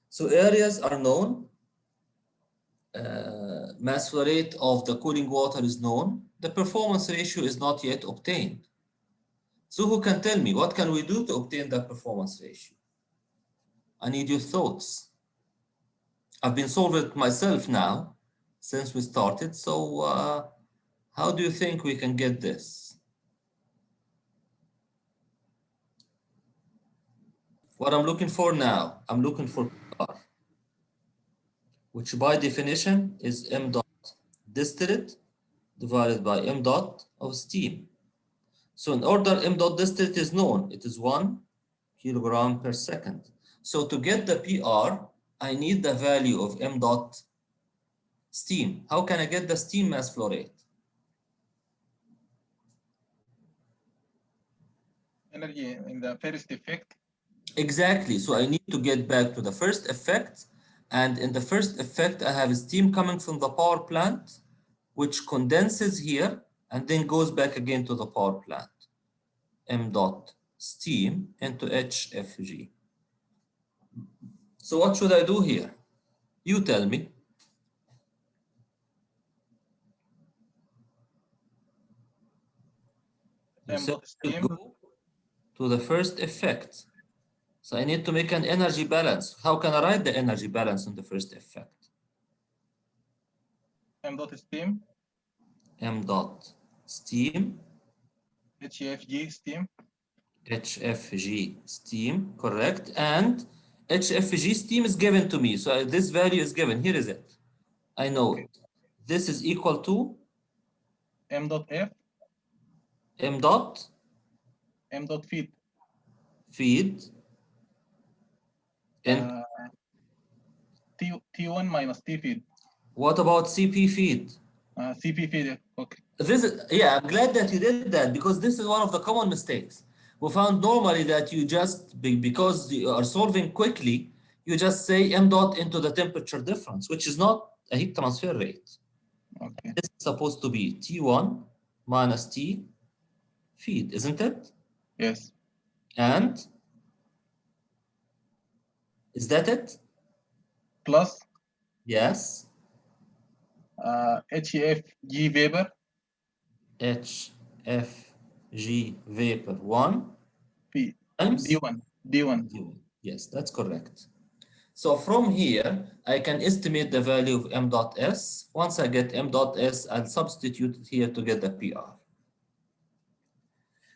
So areas are known. Mass flow rate of the cooling water is known. The performance ratio is not yet obtained. So who can tell me what can we do to obtain that performance ratio? I need your thoughts. I've been solving it myself now since we started. So how do you think we can get this? What I'm looking for now, I'm looking for PR, which by definition is m dot distillate divided by m dot of steam. So in order m dot distillate is known, it is 1 kilogram per second. So to get the PR, I need the value of m dot steam. How can I get the steam mass flow rate? Energy in the first effect. Exactly. So I need to get back to the first effect. And in the first effect, I have steam coming from the power plant, which condenses here and then goes back again to the power plant. M dot steam into HFG. So what should I do here? You tell me. You said to go to the first effect. So I need to make an energy balance. How can I write the energy balance in the first effect? M dot steam. M dot steam. HFG steam. HFG steam, correct. And HFG steam is given to me. So this value is given. Here is it. I know it. This is equal to M dot F. M dot feed. Feed. And T1 minus T feed. What about CP feed? CP feed. Okay. This is, yeah, I'm glad that you did that, because this is one of the common mistakes. We found normally that you just, because you are solving quickly, you just say m dot into the temperature difference, which is not a heat transfer rate. Okay. This is supposed to be T1 minus T feed, isn't it? Yes. And is that it? Plus Yes. HFG vapor. HFG vapor 1 P times D1. D1. D1. Yes, that's correct. So from here, I can estimate the value of m dot s. Once I get m dot s, I'll substitute it here to get the PR.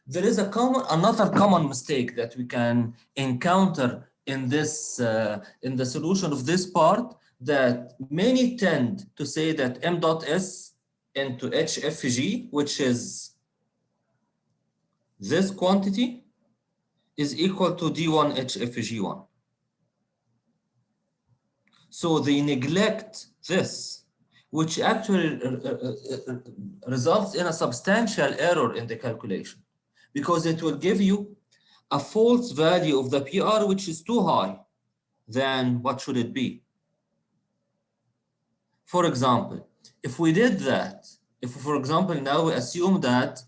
There is another common mistake that we can encounter in this in the solution of this part, that many tend to say that m dot s into HFG, which is this quantity, is equal to D1 HFG1. So they neglect this, which actually results in a substantial error in the calculation, because it will give you a false value of the PR, which is too high than what should it be. For example, if we did that, if for example now we assume that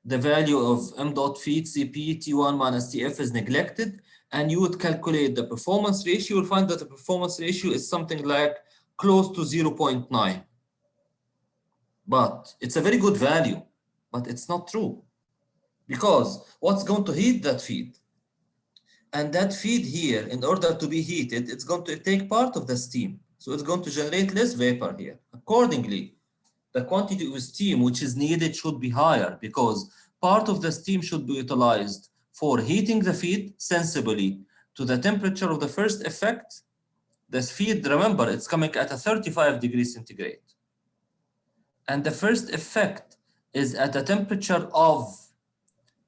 the value of m dot feed CP T1 minus TF is neglected, and you would calculate the performance ratio, you'll find that the performance ratio is something like close to 0.9. But it's a very good value, but it's not true. Because what's going to heat that feed? And that feed here, in order to be heated, it's going to take part of the steam. So it's going to generate less vapor here. Accordingly, the quantity of steam which is needed should be higher, because part of the steam should be utilized for heating the feed sensibly to the temperature of the first effect. This feed, remember, it's coming at a 35 degrees centigrade. And the first effect is at a temperature of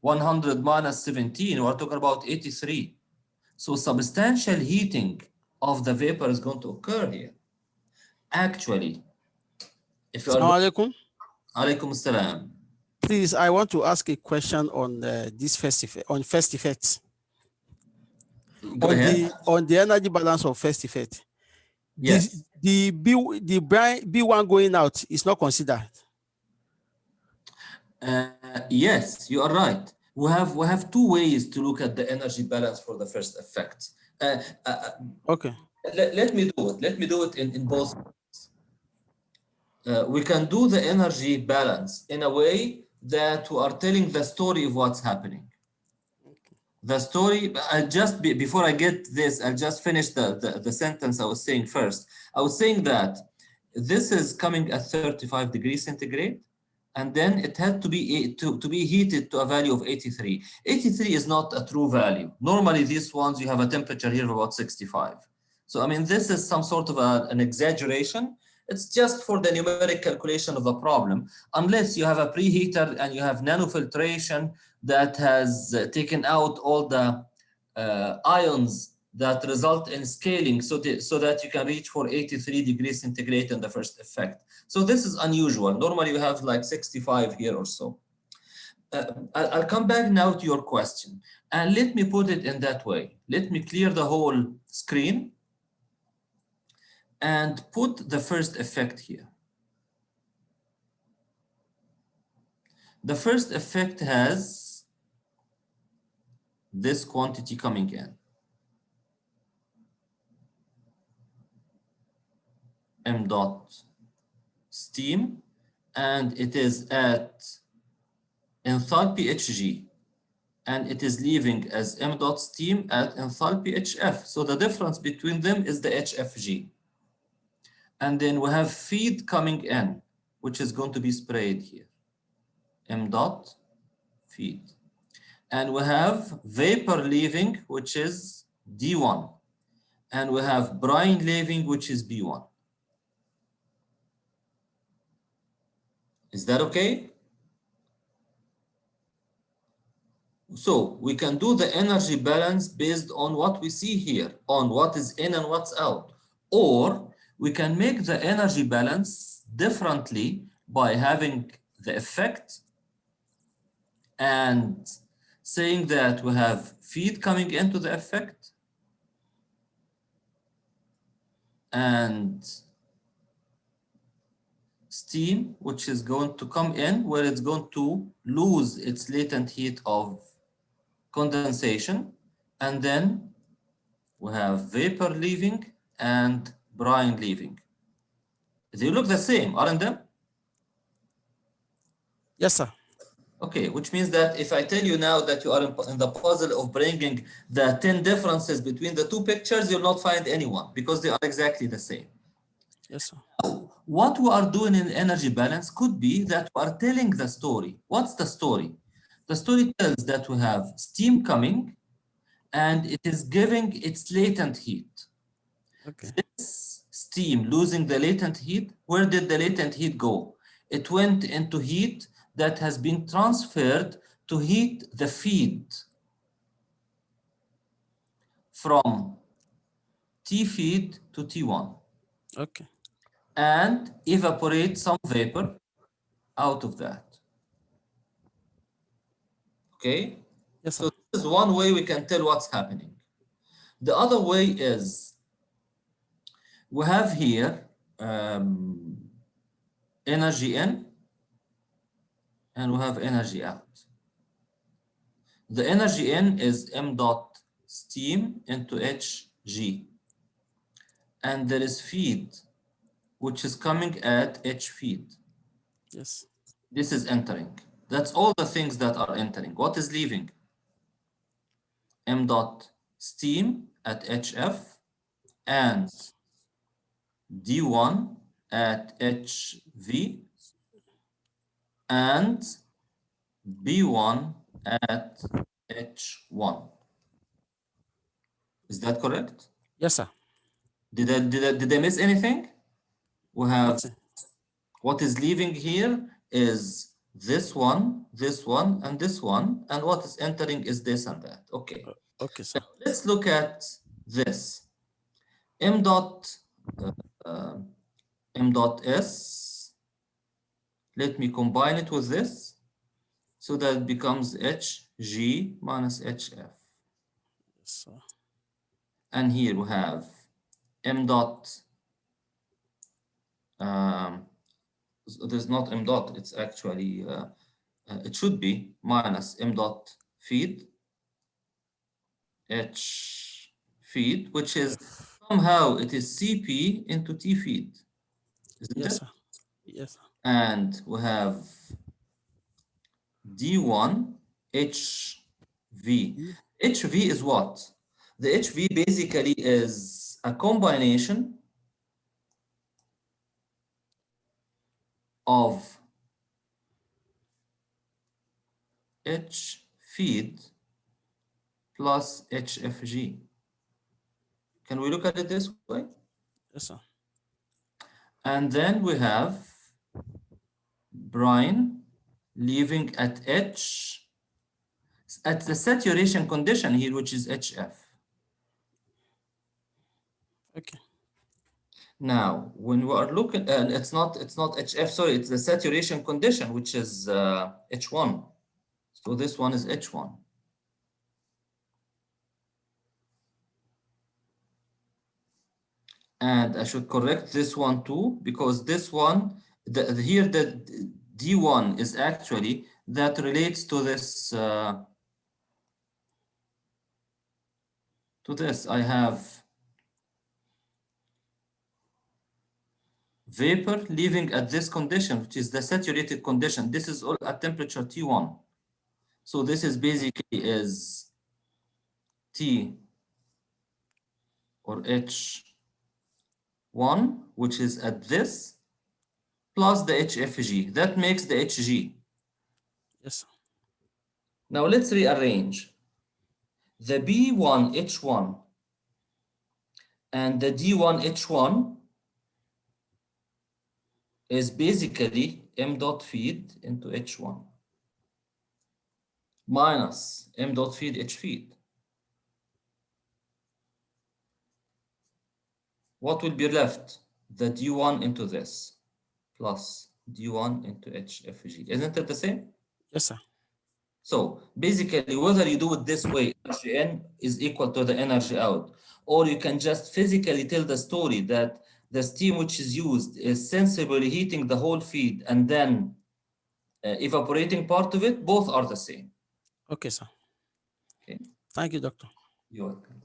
100 minus 17, we're talking about 83. So substantial heating of the vapor is going to occur here. Actually, if you are... Assalamu alaikum. Alaikum assalam. Please, I want to ask a question on this first effect. Go ahead. On the energy balance of first effect. Yes. The B1 going out is not considered. Yes, you are right. We have two ways to look at the energy balance for the first effect. Okay. Let me do it. Let me do it in both ways. We can do the energy balance in a way that we are telling the story of what's happening. The story, before I get this, I'll just finish the sentence I was saying first. I was saying that this is coming at 35 degrees centigrade, and then it had to be heated to a value of 83. 83 is not a true value. Normally, these ones, you have a temperature here of about 65. So, I mean, this is some sort of an exaggeration. It's just for the numeric calculation of the problem, unless you have a preheater and you have nanofiltration that has taken out all the ions that result in scaling, so that you can reach for 83 degrees centigrade in the first effect. So this is unusual. Normally you have like 65 here or so. I'll come back now to your question, and let me put it in that way. Let me clear the whole screen and put the first effect here. The first effect has this quantity coming in. M dot steam, and it is at enthalpy Hg, and it is leaving as M dot steam at enthalpy Hf. So the difference between them is the Hfg. And then we have feed coming in, which is going to be sprayed here. M dot feed. And we have vapor leaving, which is D1. And we have brine leaving, which is B1. Is that okay? So we can do the energy balance based on what we see here, on what is in and what's out. Or we can make the energy balance differently by having the effect and saying that we have feed coming into the effect and steam, which is going to come in, where it's going to lose its latent heat of condensation, and then we have vapor leaving and brine leaving. They look the same, aren't they? Yes, sir. Okay, which means that if I tell you now that you are in the puzzle of bringing the 10 differences between the two pictures, you'll not find anyone because they are exactly the same. Yes, sir. What we are doing in energy balance could be that we are telling the story. What's the story? The story tells that we have steam coming and it is giving its latent heat. Okay. This steam losing the latent heat, where did the latent heat go? It went into heat that has been transferred to heat the feed from T feed to T1 Okay. and evaporate some vapor out of that. Okay? Yes, sir. So this is one way we can tell what's happening. The other way is we have here energy in and we have energy out. The energy in is m dot steam into hg. And there is feed, which is coming at h feed. Yes. This is entering. That's all the things that are entering. What is leaving? M dot steam at hf and d1 at hv and b1 at h1. Is that correct? Yes, sir. Did I miss anything? We have Okay. what is leaving here is this one, and this one, and what is entering is this and that. Okay. Okay, sir. Let's look at this. M dot S. Let me combine it with this so that it becomes Hg minus Hf. Yes, sir. And here we have M dot. There's not M dot. It's actually it should be minus M dot feed H feed, which is somehow it is Cp into T feed, isn't Yes, it? sir. Yes, sir. And we have D1 HV. HV is what? The HV basically is a combination of H feed plus HFG. Can we look at it this way? Yes, sir. And then we have brine leaving at H at the saturation condition here, which is HF. Okay. Now, when we are looking, and it's not HF, sorry, it's the saturation condition, which is H1. So this one is H1. And I should correct this one too, because this one, here the D1 is actually, that relates to this, I have vapor leaving at this condition, which is the saturated condition. This is all at temperature T1. So this is basically is T or H1, which is at this, plus the HFG. That makes the HG. Yes, sir. Now let's rearrange. The B1 H1 and the D1 H1 is basically m dot feed into H1 minus m dot feed H feed. What will be left? the D1 into this plus D1 into HFG. Isn't it the same? Yes, sir. So basically, whether you do it this way, energy in is equal to the energy out, or you can just physically tell the story that the steam which is used is sensibly heating the whole feed and then evaporating part of it, both are the same. Okay, sir. Okay. Thank you, Doctor. You're welcome.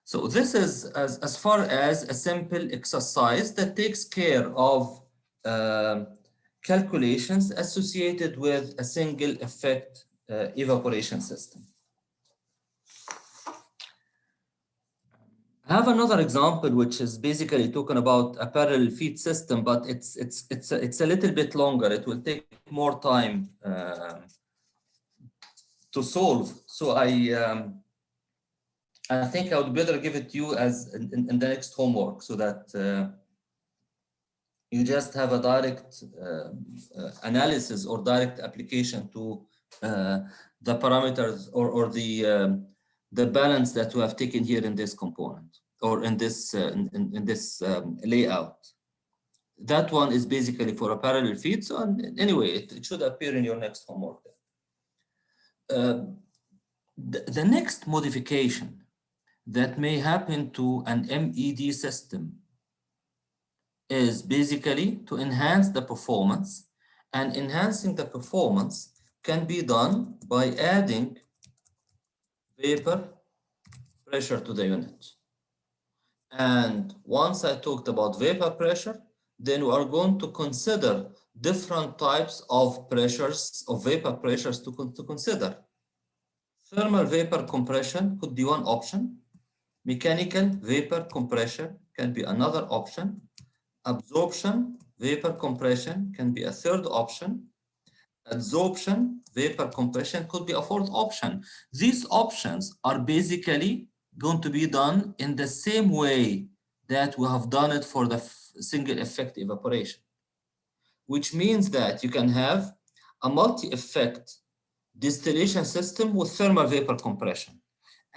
So this is as far as a simple exercise that takes care of calculations associated with a single effect evaporation system. I have another example which is basically talking about a parallel feed system, but it's a little bit longer. It will take more time to solve. So I think I would better give it to you as in the next homework so that you just have a direct analysis or direct application to the parameters or the balance that we have taken here in this component or in this layout. That one is basically for a parallel feed. So anyway, it should appear in your next homework. The next modification that may happen to an MED system is basically to enhance the performance, and enhancing the performance can be done by adding vapor pressure to the unit. And once I talked about vapor pressure, then we are going to consider different types of pressures, of vapor pressures to consider. Thermal vapor compression could be one option. Mechanical vapor compression can be another option. Absorption vapor compression can be a third option. Adsorption vapor compression could be a fourth option. These options are basically going to be done in the same way that we have done it for the single effect evaporation, which means that you can have a multi-effect distillation system with thermal vapor compression.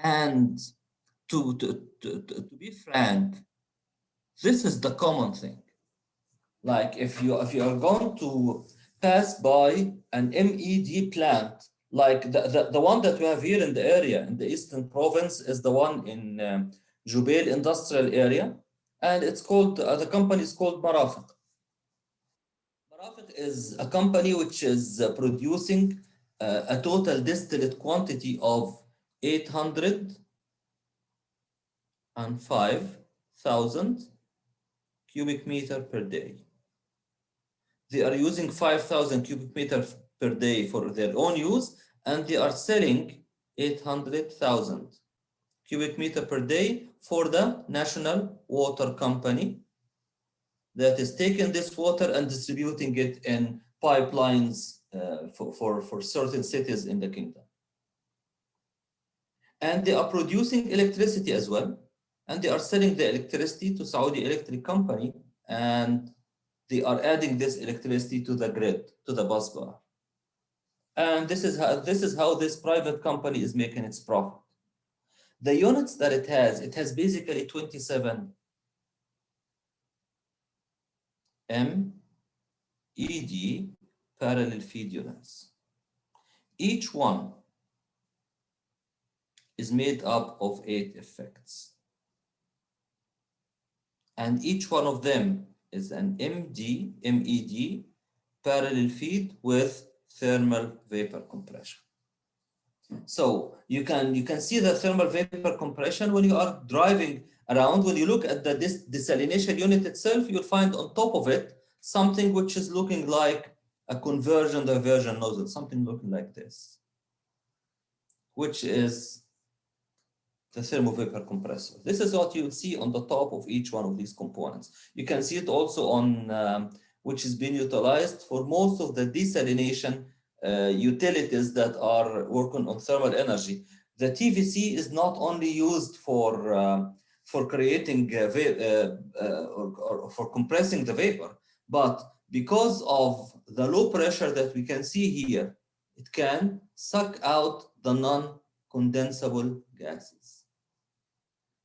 And to be frank, this is the common thing. Like if you are going to pass by an MED plant, like the one that we have here in the area, in the Eastern Province, is the one in Jubail Industrial Area, and it's called, the company is called Marafiq. Marafiq is a company which is producing a total distillate quantity of 805,000 cubic meter per day. They are using 5,000 cubic meters per day for their own use, and they are selling 800,000 cubic meter per day for the National Water Company that is taking this water and distributing it in pipelines for certain cities in the kingdom. And they are producing electricity as well, and they are selling the electricity to Saudi Electric Company, and they are adding this electricity to the grid, to the bus bar. And this is how this private company is making its profit. The units that it has basically 27 MED parallel feed units. Each one is made up of 8 effects. And each one of them is an MED parallel feed with thermal vapor compression. So you can see the thermal vapor compression when you are driving around. When you look at the desalination unit itself, you'll find on top of it something which is looking like a conversion diversion nozzle, something looking like this, which is the thermovapor compressor. This is what you'll see on the top of each one of these components. You can see it also on which is being utilized for most of the desalination utilities that are working on thermal energy. The TVC is not only used for creating or for compressing the vapor, but because of the low pressure that we can see here, it can suck out the non-condensable gases.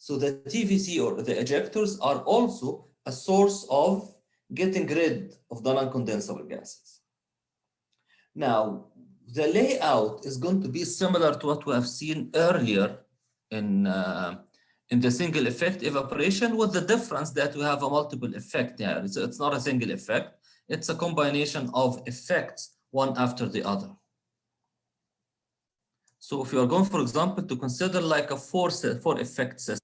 So the TVC or the ejectors are also a source of getting rid of the non-condensable gases. Now, the layout is going to be similar to what we have seen earlier in the single effect evaporation, with the difference that we have a multiple effect there. It's not a single effect, it's a combination of effects, one after the other. So if you are going, for example, to consider like a four effect system,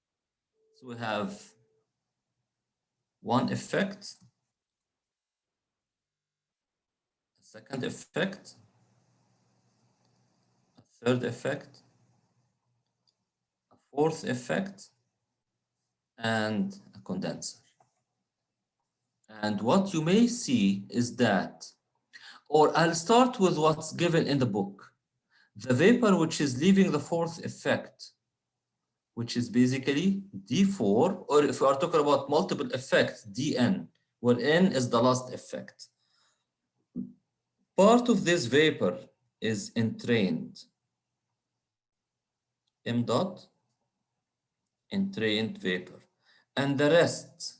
so we have one effect, a second effect, a third effect, a fourth effect, and a condenser. And what you may see is that, or I'll start with what's given in the book. The vapor which is leaving the fourth effect, which is basically D4, or if we are talking about multiple effects, Dn, where N is the last effect. Part of this vapor is entrained, M dot, entrained vapor. And the rest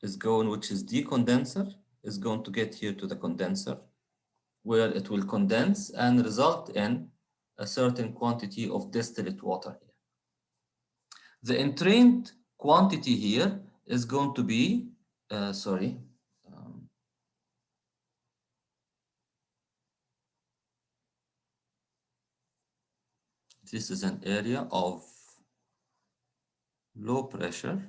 is going, which is decondenser, is going to get here to the condenser, where it will condense and result in a certain quantity of distillate water here. The entrained quantity here is going to be, this is an area of low pressure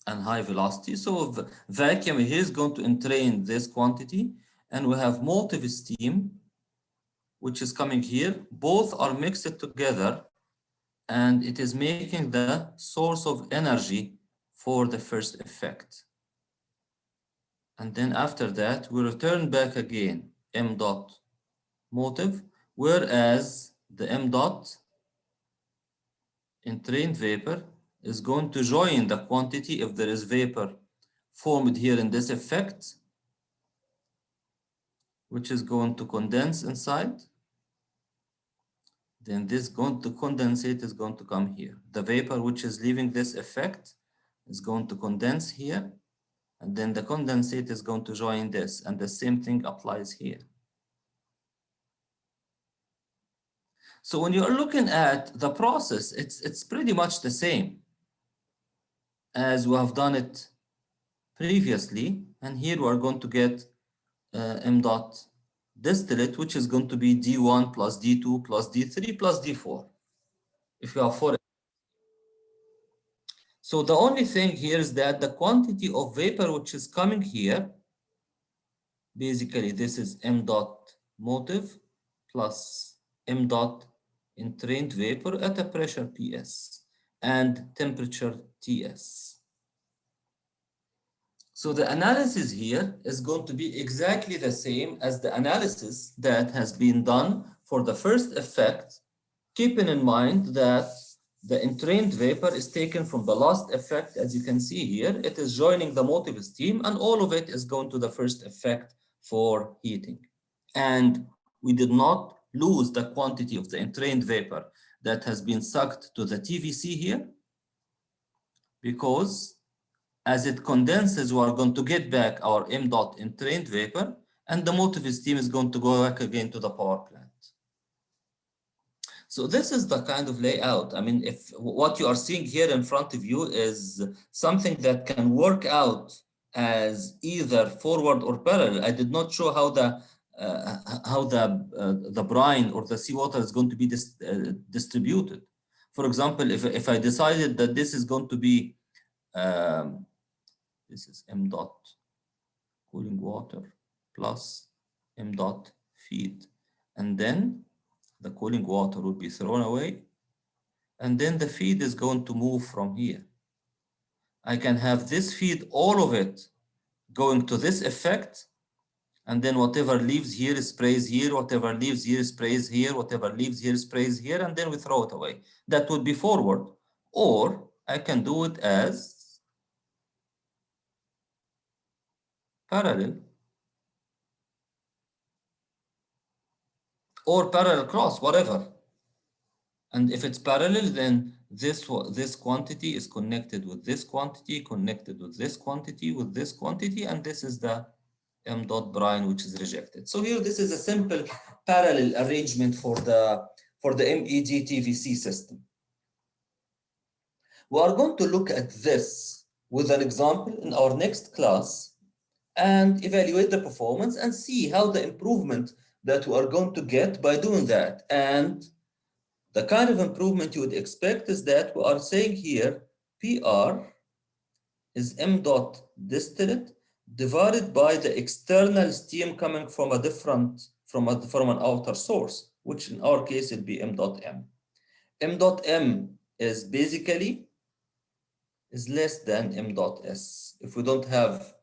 and high velocity. So the vacuum here is going to entrain this quantity, and we have motive steam, which is coming here. Both are mixed together, and it is making the source of energy for the first effect. And then after that, we return back again, M dot motive, whereas the M dot entrained vapor is going to join the quantity if there is vapor formed here in this effect, which is going to condense inside. Then this going to condensate is going to come here. The vapor which is leaving this effect is going to condense here, and then the condensate is going to join this, and the same thing applies here. So when you're looking at the process, it's pretty much the same as we have done it previously. And here we are going to get M dot distillate, which is going to be D1 plus D2 plus D3 plus D4. If you have 4. So the only thing here is that the quantity of vapor which is coming here, basically this is M dot motive plus M dot entrained vapor at a pressure PS and temperature TS. So the analysis here is going to be exactly the same as the analysis that has been done for the first effect, keeping in mind that the entrained vapor is taken from the last effect. As you can see here, it is joining the motive steam, and all of it is going to the first effect for heating. And we did not lose the quantity of the entrained vapor that has been sucked to the TVC here, because as it condenses, we are going to get back our M dot entrained vapor, and the motive steam is going to go back again to the power plant. So this is the kind of layout. I mean, if what you are seeing here in front of you is something that can work out as either forward or parallel. I did not show how the brine or the seawater is going to be distributed. For example, if I decided that this is going to be this is M dot cooling water plus M dot feed, and then the cooling water will be thrown away, and then the feed is going to move from here. I can have this feed, all of it going to this effect, and then whatever leaves here sprays here, whatever leaves here sprays here, whatever leaves here sprays here, and then we throw it away. That would be forward. Or I can do it as parallel. or parallel cross, whatever. And if it's parallel, then this quantity is connected with this quantity, connected with this quantity, with this quantity, and this is the m dot brine which is rejected. So here, this is a simple parallel arrangement for the MED TVC system. We are going to look at this with an example in our next class and evaluate the performance and see how the improvement that we are going to get by doing that. And the kind of improvement you would expect is that we are saying here, PR is m dot distillate divided by the external steam coming from a different, from an outer source, which in our case it'd be m dot m. M dot m is basically is less than m dot s. If we don't have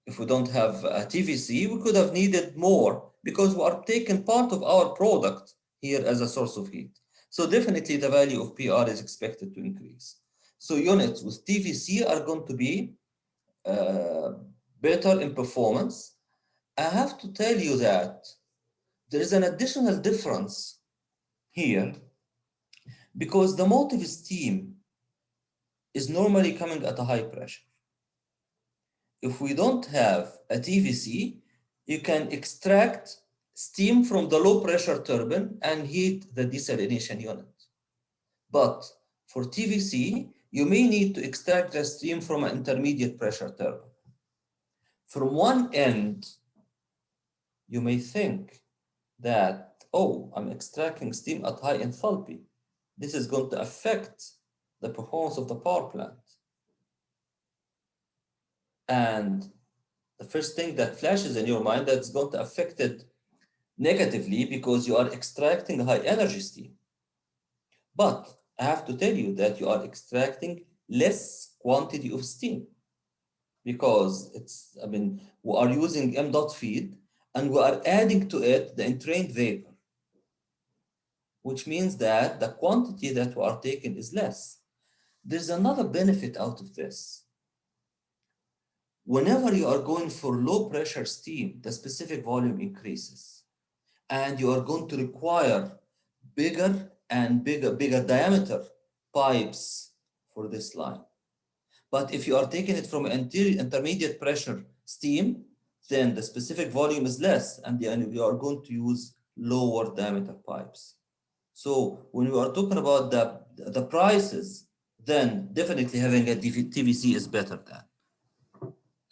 a TVC, we could have needed more because we are taking part of our product here as a source of heat. So definitely the value of PR is expected to increase. So units with TVC are going to be better in performance. I have to tell you that there is an additional difference here because the motive steam is normally coming at a high pressure. If we don't have a TVC, you can extract steam from the low pressure turbine and heat the desalination unit. But for TVC, you may need to extract the steam from an intermediate pressure turbine. From one end, you may think that, oh, I'm extracting steam at high enthalpy. This is going to affect the performance of the power plant. And the first thing that flashes in your mind, that's going to affect it negatively because you are extracting high energy steam. But I have to tell you that you are extracting less quantity of steam because we are using m dot feed and we are adding to it the entrained vapor, which means that the quantity that we are taking is less. There's another benefit out of this. Whenever you are going for low pressure steam, the specific volume increases and you are going to require bigger diameter pipes for this line. But if you are taking it from intermediate pressure steam, then the specific volume is less and you are going to use lower diameter pipes. So when we are talking about the prices, then definitely having a TVC is better than.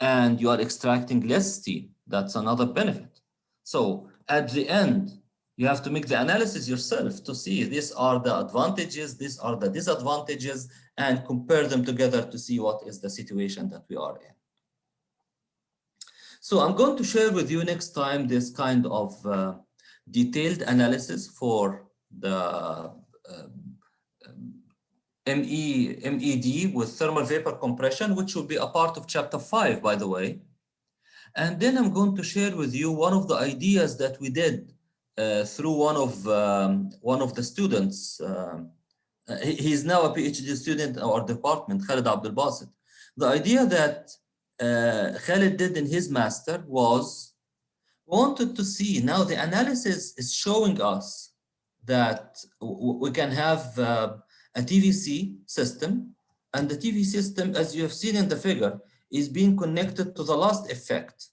And you are extracting less steam. That's another benefit. So at the end, you have to make the analysis yourself to see these are the advantages, these are the disadvantages, and compare them together to see what is the situation that we are in. So I'm going to share with you next time this kind of detailed analysis for the MED with thermal vapor compression, which will be a part of chapter 5, by the way. And then I'm going to share with you one of the ideas that we did through one of the students. He's now a PhD student in our department, Khalid Abdel Basit. The idea that Khalid did in his master was wanted to see, now the analysis is showing us that we can have a TVC system, and the TVC system, as you have seen in the figure, is being connected to the last effect.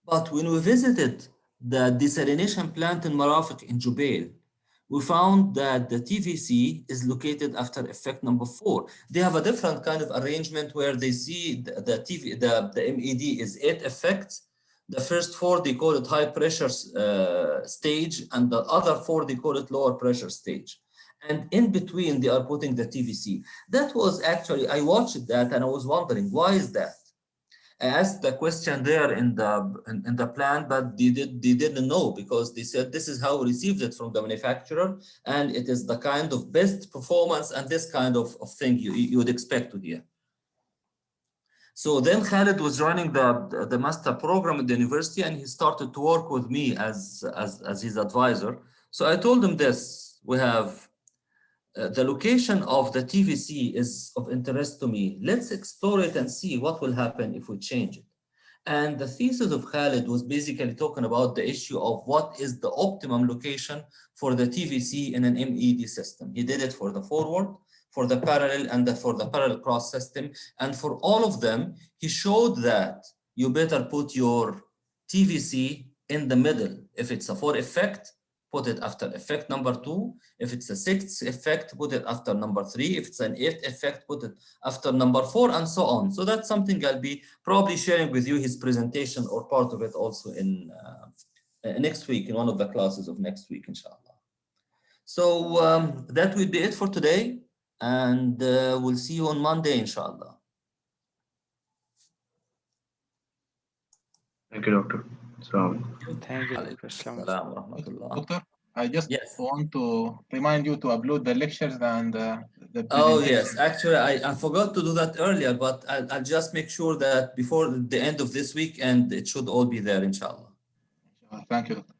But when we visited the desalination plant in Marafiq in Jubail, we found that the TVC is located after effect number 4. They have a different kind of arrangement where they see the MED is 8 effects. The first 4, they call it high pressure stage, and the other 4, they call it lower pressure stage. And in between, they are putting the TVC. That was actually, I watched that and I was wondering, why is that? I asked the question there in the plant, but they didn't know, because they said this is how we received it from the manufacturer, and it is the kind of best performance and this kind of thing you would expect to hear. So then Khalid was joining the master program at the university, and he started to work with me as his advisor. So I told him this: we have the location of the TVC is of interest to me. Let's explore it and see what will happen if we change it. And the thesis of Khalid was basically talking about the issue of what is the optimum location for the TVC in an MED system. He did it for the forward, for the parallel, and for the parallel cross system. And for all of them, he showed that you better put your TVC in the middle. If it's a 4 effect, put it after effect number 2. If it's a 6th effect, put it after number 3. If it's an 8th effect, put it after number 4, and so on. So that's something I'll be probably sharing with you his presentation or part of it also in next week, in one of the classes of next week, inshallah. So that will be it for today, and we'll see you on Monday, inshallah. Thank you, Doctor. So, Thank you, Dr. Aslam. Assalamu wa rahmatullah. Doctor, I just Yes. want to remind you to upload the lectures and the Oh, presentation. yes. Actually, I forgot to do that earlier, but I'll just make sure that before the end of this week, and it should all be there, inshallah. Thank you, Doctor.